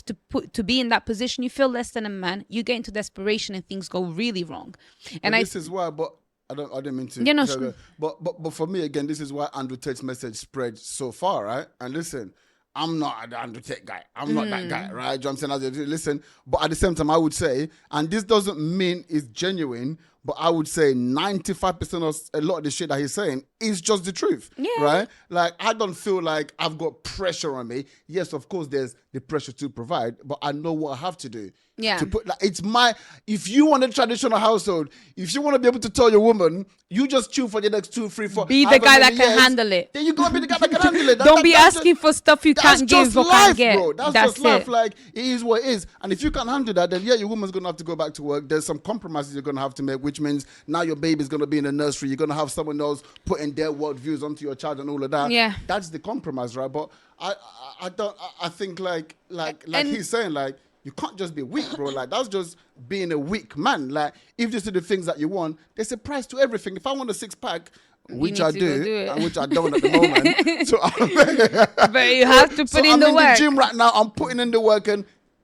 to be in that position, you feel less than a man, you get into desperation and things go really wrong. And this is why, but I didn't mean to. But for me, again, this is why Andrew Tate's message spread so far, right? And listen, I'm not the Andrew Tate guy. I'm not that guy, right? You know what I'm saying? Listen, but at the same time, I would say, and this doesn't mean it's genuine, but I would say 95% of a lot of the shit that he's saying is just the truth, right? Like, I don't feel like I've got pressure on me. Yes, of course, there's the pressure to provide, but I know what I have to do. Yeah. To put, like, if you want a traditional household, if you want to be able to tell your woman, you just chew for the next 2, 3, 4. Be the guy that can handle it. Then you gotta be the guy that can handle it. Don't be asking for stuff you can't give or can't get. Bro. That's just life. Like, it is what it is. And if you can't handle that, then your woman's gonna have to go back to work. There's some compromises you're gonna have to make, which means now your baby's gonna be in the nursery. You're gonna have someone else putting their worldviews onto your child and all of that. Yeah. That's the compromise, right? But I think like he's saying, like, you can't just be weak, bro. Like, that's just being a weak man. Like, if these are the things that you want, there's a price to everything. If I want a 6-pack, which I do, and which I don't at the moment. So but you have to put in the work. I'm in the gym right now. I'm putting in the work, and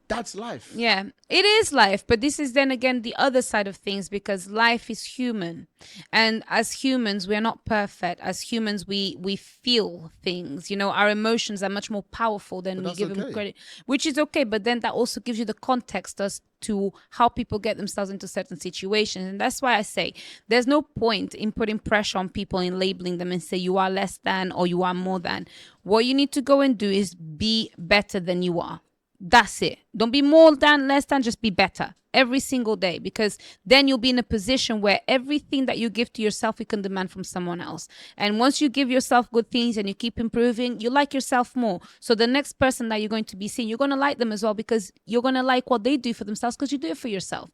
that's life. Yeah, it is life. But this is then again the other side of things, because life is human. And as humans, we're not perfect. As humans, we feel things. Our emotions are much more powerful than we give them credit, which is okay. But then that also gives you the context as to how people get themselves into certain situations. And that's why I say there's no point in putting pressure on people and labeling them and say you are less than or you are more than. What you need to go and do is be better than you are. That's it. Don't be more than, less than, just be better every single day, because then you'll be in a position where everything that you give to yourself, you can demand from someone else. And once you give yourself good things and you keep improving, you like yourself more. So the next person that you're going to be seeing, you're going to like them as well, because you're going to like what they do for themselves because you do it for yourself.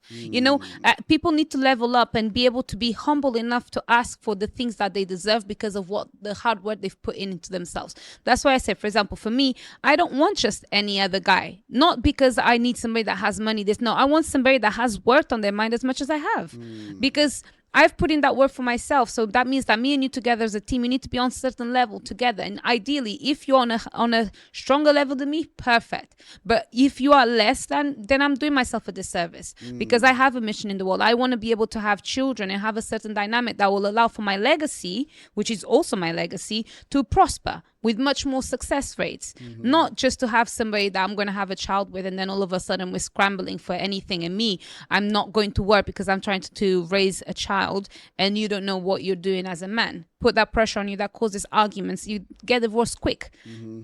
People need to level up and be able to be humble enough to ask for the things that they deserve because of what the hard work they've put into themselves. That's why I said, for example, for me, I don't want just any other guy. Not because I need somebody that has money. I want somebody that has worked on their mind as much as I have, because I've put in that work for myself. So that means that me and you together as a team, we need to be on a certain level together. And ideally, if you're on a stronger level than me, perfect. But if you are less than, then I'm doing myself a disservice, because I have a mission in the world. I want to be able to have children and have a certain dynamic that will allow for my legacy, which is also my legacy, to prosper with much more success rates. Not just to have somebody that I'm going to have a child with and then all of a sudden we're scrambling for anything, and me, I'm not going to work because I'm trying to raise a child and you don't know what you're doing as a man. Put that pressure on you, that causes arguments. You get divorced quick.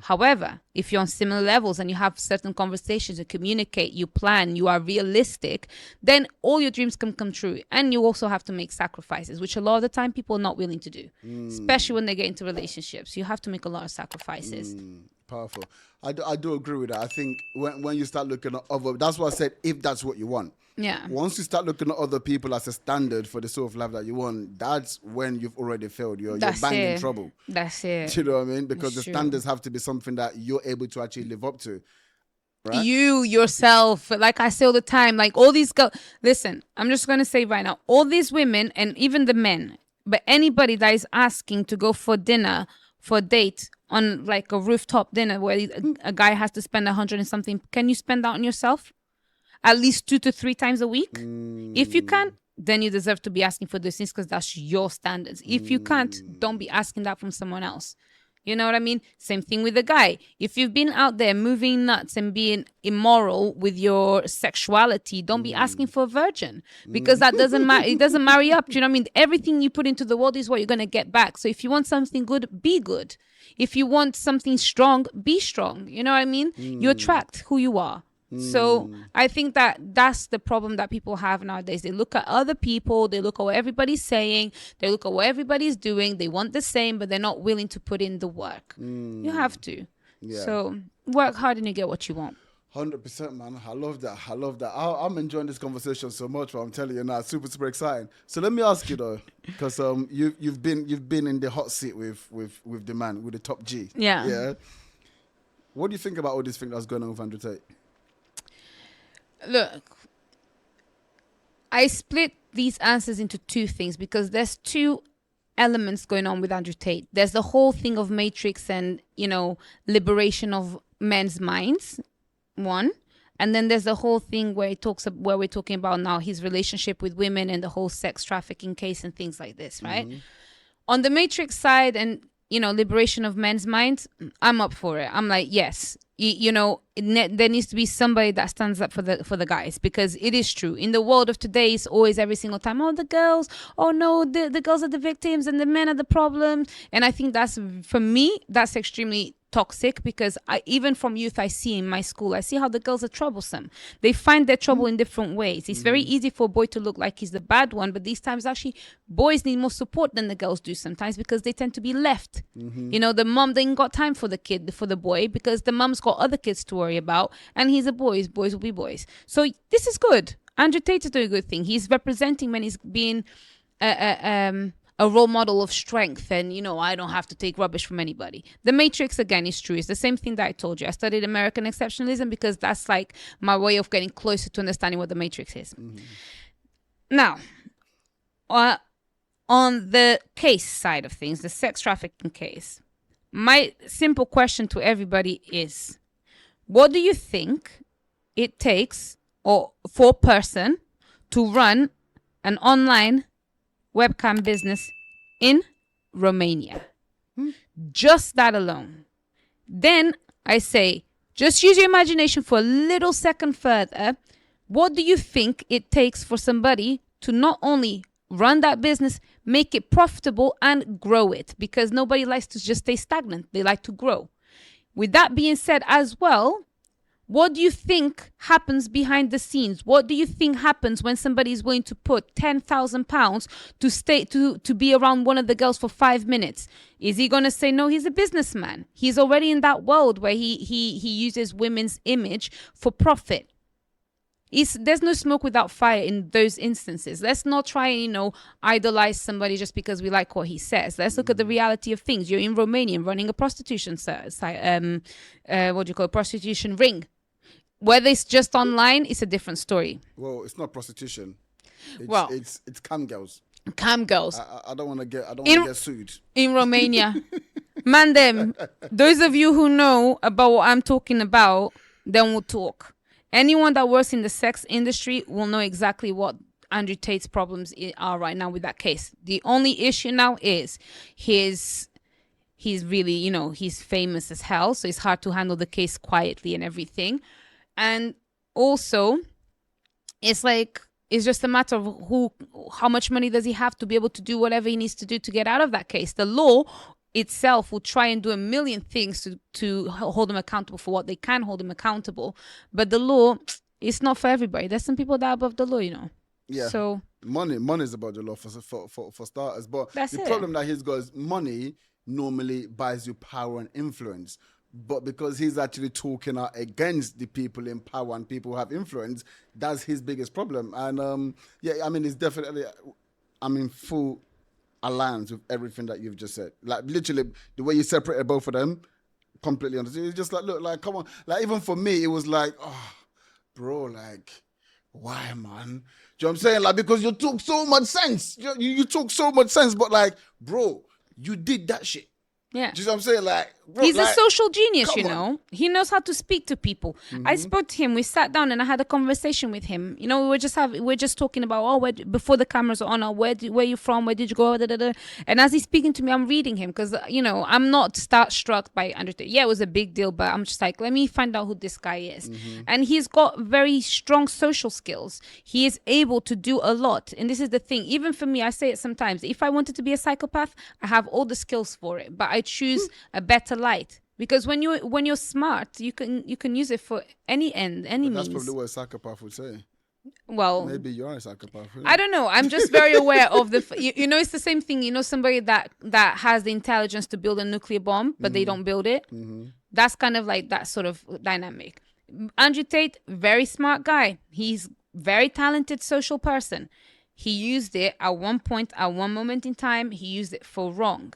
However, if you're on similar levels and you have certain conversations, you communicate, you plan, you are realistic, then all your dreams can come true. And you also have to make sacrifices, which a lot of the time people are not willing to do, especially when they get into relationships. You have to make a lot of sacrifices. Powerful. I do agree with that. I think when you start looking at other, that's what I said, if that's what you want. Yeah. Once you start looking at other people as a standard for the sort of life that you want, that's when you've already failed. You're banging trouble. That's it. Do you know what I mean? Because That's the true. standards have to be something that you're able to actually live up to. right? You yourself, like I say all the time, like all these girls. Listen, I'm just gonna say right now, all these women and even the men, but anybody that is asking to go for dinner, for a date on like a rooftop dinner where a guy has to spend 100 and something, can you spend that on yourself? At least 2 to 3 times a week. If you can't, then you deserve to be asking for those things because that's your standards. If you can't, don't be asking that from someone else. You know what I mean? Same thing with the guy. If you've been out there moving nuts and being immoral with your sexuality, don't be asking for a virgin because that doesn't matter. It doesn't marry up. Do you know what I mean? Everything you put into the world is what you're going to get back. So if you want something good, be good. If you want something strong, be strong. You know what I mean? You attract who you are. So I think that that's the problem that people have nowadays. They look at other people, they look at what everybody's saying, they look at what everybody's doing, they want the same, but they're not willing to put in the work. You have to. Yeah. So work hard and you get what you want. 100%, man. I love that. I love that. I'm enjoying this conversation so much. But I'm telling you now, it's super, super exciting. So let me ask you though, because you've been in the hot seat with the man, with the top G. Yeah. Yeah. What do you think about all this thing that's going on with Andrew Tate? Look, I split these answers into two things because there's two elements going on with Andrew Tate. There's the whole thing of Matrix and, liberation of men's minds, one. And then there's the whole thing where where we're talking about now his relationship with women and the whole sex trafficking case and things like this, right? On the Matrix side and, liberation of men's minds, I'm up for it. I'm like, yes, there needs to be somebody that stands up for the guys, because it is true. In the world of today, it's always every single time, oh, the girls, oh no, the girls are the victims and the men are the problem. And I think for me, that's extremely toxic, because even from youth I see in my school, I see how the girls are troublesome. They find their trouble in different ways. It's very easy for a boy to look like he's the bad one, but these times actually boys need more support than the girls do sometimes, because they tend to be left. The mom, they ain't got time for the boy, because the mom's got other kids to worry about, and he's a boy. His boys will be boys. So this is good. Andrew Tate is doing a good thing. He's representing men. He's being a role model of strength, and I don't have to take rubbish from anybody. The Matrix, again, is true. It's the same thing that I told you. I studied American exceptionalism because that's like my way of getting closer to understanding what the Matrix is. Now, on the case side of things, the sex trafficking case, my simple question to everybody is, what do you think it takes for a person to run an online webcam business in Romania? Just that alone. Then I say, just use your imagination for a little second further. What do you think it takes for somebody to not only run that business, make it profitable, and grow it? Because nobody likes to just stay stagnant. They like to grow. With that being said as well, what do you think happens behind the scenes? What do you think happens when somebody is willing to put £10,000 to stay to be around one of the girls for 5 minutes? Is he gonna say no? He's a businessman. He's already in that world where he uses women's image for profit. There's no smoke without fire in those instances. Let's not try and, idolize somebody just because we like what he says. Let's look at the reality of things. You're in Romania running a prostitution prostitution ring. Whether it's just online, it's a different story. Well, it's not prostitution. It's cam girls. Cam girls. I don't want to get sued. In Romania. Man, those of you who know about what I'm talking about, then we'll talk. Anyone that works in the sex industry will know exactly what Andrew Tate's problems are right now with that case. The only issue now is he's really, he's famous as hell, so it's hard to handle the case quietly and everything. And also, it's just a matter of how much money does he have to be able to do whatever he needs to do to get out of that case. The law itself will try and do a million things to hold him accountable for what they can hold him accountable, but the law is not for everybody. There's some people that are above the law, Yeah. So money is about the law for starters. But the problem that he's got is money normally buys you power and influence. But because he's actually talking out against the people in power and people who have influence, that's his biggest problem. And it's definitely, full alliance with everything that you've just said. Like literally, the way you separated both of them, Completely understand. It's just like, look, like, come on. Like, even for me, it was like, oh, bro, like, why, man? Do you know what I'm saying? Like, because you talk so much sense. You talk so much sense, but like, bro, you did that shit. Yeah. Do you know what I'm saying? Like, bro, he's like, a social genius, come you on. know. He knows how to speak to people. I spoke to him. We sat down and I had a conversation with him. You know, we were just talking about before the cameras are on. Where you from? Where did you go? Da, da, da. And as he's speaking to me, I'm reading him because you know I'm not starstruck by Andrew Tate. Yeah, it was a big deal, but I'm just like, let me find out who this guy is. And he's got very strong social skills. He is able to do a lot. And this is the thing. Even for me, I say it sometimes. If I wanted to be a psychopath, I have all the skills for it, but I choose a better light. Because when you're smart, you can use it for any end, any means. That's probably what a psychopath would say. Well, maybe you're a psychopath. Really. I don't know. I'm just very aware of you know, it's the same thing. You know, somebody that has the intelligence to build a nuclear bomb, but they don't build it. That's kind of like that sort of dynamic. Andrew Tate, very smart guy. He's very talented social person. He used it at one point, at one moment in time. He used it for wrong.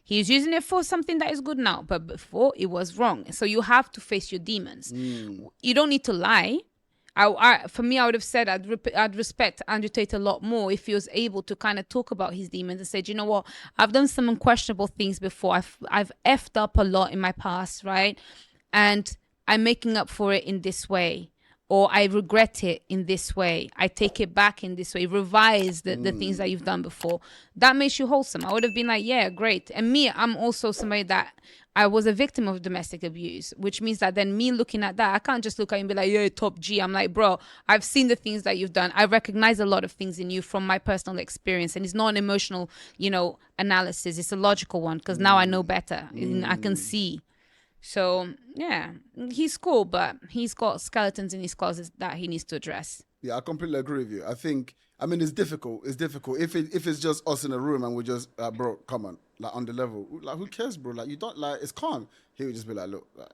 He's using it for something that is good now, but before it was wrong. So you have to face your demons. You don't need to lie. For me, I would have said I'd respect Andrew Tate a lot more if he was able to kind of talk about his demons and said, you know what, I've done some unquestionable things before. I've effed up a lot in my past, right? And I'm making up for it in this way. Or I regret it in this way. I take it back in this way. Revise the things that you've done before. That makes you wholesome. I would have been like, yeah, great. And me, I'm also somebody that I was a victim of domestic abuse, which means that then me looking at that, I can't just look at you and be like, yeah, top G. I'm like, bro, I've seen the things that you've done. I recognize a lot of things in you from my personal experience. And it's not an emotional, you know, analysis. It's a logical one because now I know better. I can see. So, yeah, he's cool, but he's got skeletons in his closet that he needs to address. Yeah, I completely agree with you. I mean, it's difficult. It's difficult. If it's just us in a room and we're just, bro, come on, like on the level. Like, who cares, bro? Like, you don't, like, it's calm. He would just be like, look, like,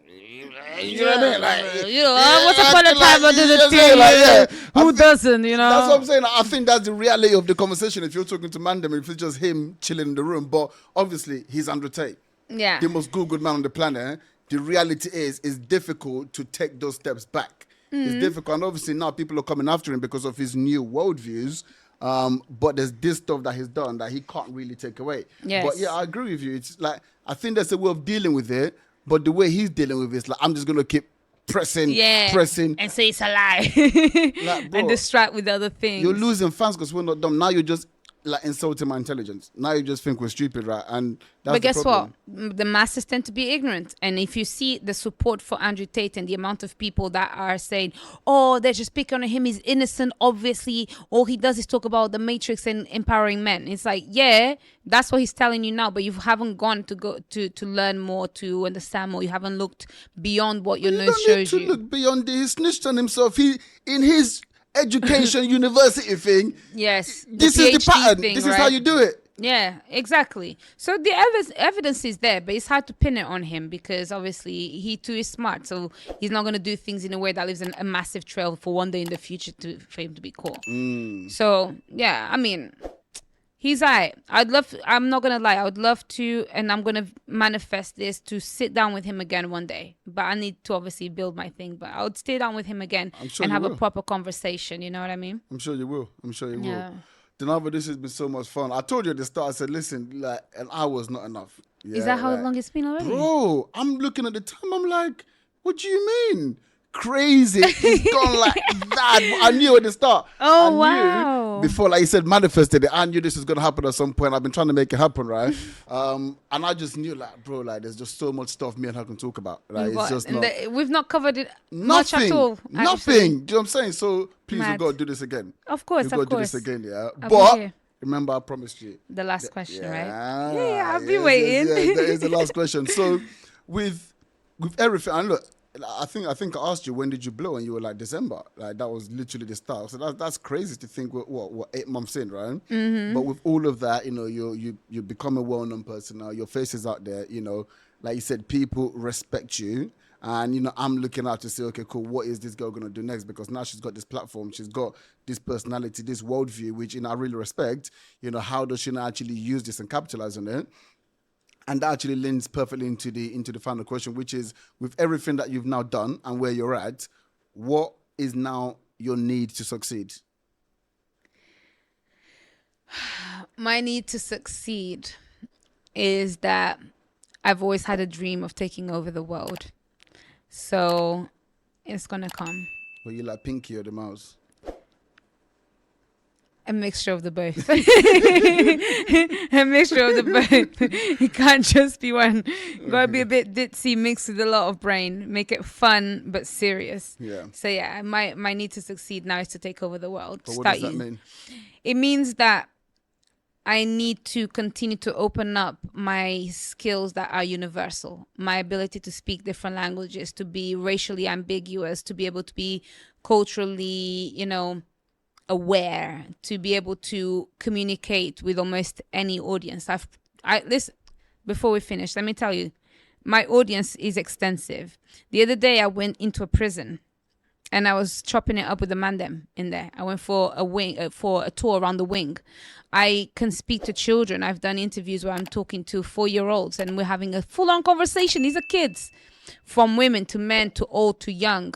you know what I mean? Like, what's upon a time I do the thing? Like, who doesn't, you know? That's what I'm saying. I think that's the reality of the conversation. If you're talking to Mandem, if it's just him chilling in the room. But obviously, he's Andrew Tate. Yeah. The most good man on the planet. The reality is, it's difficult to take those steps back. It's difficult. And obviously now people are coming after him because of his new worldviews. But there's this stuff that he's done that he can't really take away. Yes. But yeah, I agree with you. It's like, I think there's a way of dealing with it. But the way he's dealing with it is like, I'm just going to keep pressing. And say it's a lie. Like, bro, and distract with other things. You're losing fans because we're not dumb. Now you're just like insulting my intelligence. Now you just think we're stupid, right? And that's but guess the problem. what? The masses tend to be ignorant. And if you see the support for Andrew Tate and the amount of people that are saying, oh, they're just picking on him, he's innocent, obviously. All he does is talk about the Matrix and empowering men. It's like, yeah, that's what he's telling you now, but you haven't gone to go to learn more, to understand more. You haven't looked beyond what your nose shows you. You don't need to look beyond this. He snitched on himself. He, in his education university thing. Yes. This is the pattern. Thing, this right? is how you do it. Yeah, exactly. So the evidence is there, but it's hard to pin it on him because obviously he too is smart. So he's not going to do things in a way that leaves a massive trail for one day in the future for him to be caught. So yeah, I mean, he's right. I'm not going to lie. I would love to, and I'm going to manifest this, to sit down with him again one day. But I need to obviously build my thing. But I would stay down with him again and have a proper conversation. You know what I mean? I'm sure you will. Yeah. Dinalva, this has been so much fun. I told you at the start, I said, listen, like an hour is not enough. Yeah, is that how long it's been already? Bro, I'm looking at the time. I'm like, what do you mean? Crazy. It's gone like that. I knew at the start. Oh, wow. Before, like you said, manifested it. I knew this was going to happen at some point. I've been trying to make it happen, right? And I just knew, like, bro, like, there's just so much stuff me and her can talk about. Like, it's just not... we've not covered it much at all. Nothing. Do you know what I'm saying? So, please, we've got to do this again. Of course, we've got to do this again, yeah? But... remember, I promised you. The last question, right? Yeah, I've been waiting. Yes, that is the last question. So, with everything, and look, I think I asked you, when did you blow? And you were like, December. Like, that was literally the start. So that's crazy to think, what 8 months in, right? Mm-hmm. But with all of that, you know, you become a well-known person now. Your face is out there, you know. Like you said, people respect you. And, you know, I'm looking out to say, okay, cool, what is this girl going to do next? Because now she's got this platform, she's got this personality, this worldview, which, you know, I really respect. You know, how does she now actually use this and capitalize on it? And that actually links perfectly into the final question, which is, with everything that you've now done and where you're at, what is now your need to succeed? My need to succeed is that I've always had a dream of taking over the world. So it's going to come. Were you like Pinky or the mouse? A mixture of the both. A mixture of the both. It can't just be one. You gotta be a bit ditzy mixed with a lot of brain. Make it fun but serious. Yeah. So yeah, my need to succeed now is to take over the world. But what does that mean? It means that I need to continue to open up my skills that are universal. My ability to speak different languages, to be racially ambiguous, to be able to be culturally, aware, to be able to communicate with almost any audience. Listen, before we finish, let me tell you, my audience is extensive. The other day I went into a prison and I was chopping it up with the mandem in there. I went for a tour around the wing. I can speak to children. I've done interviews where I'm talking to 4-year-olds and we're having a full-on conversation. These are kids, from women to men to old to young,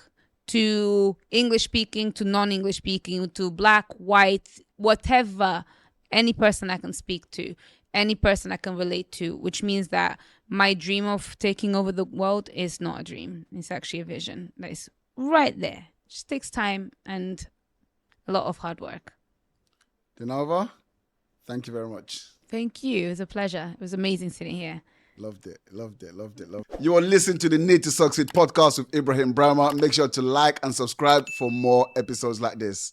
to English speaking, to non-English speaking, to black, white, whatever, any person I can speak to, any person I can relate to, which means that my dream of taking over the world is not a dream. It's actually a vision that is right there. It just takes time and a lot of hard work. Dinalva, thank you very much. Thank you. It was a pleasure. It was amazing sitting here. Loved it. You are listening to the Need to Succeed podcast with Ibrahim Brahma. Make sure to like and subscribe for more episodes like this.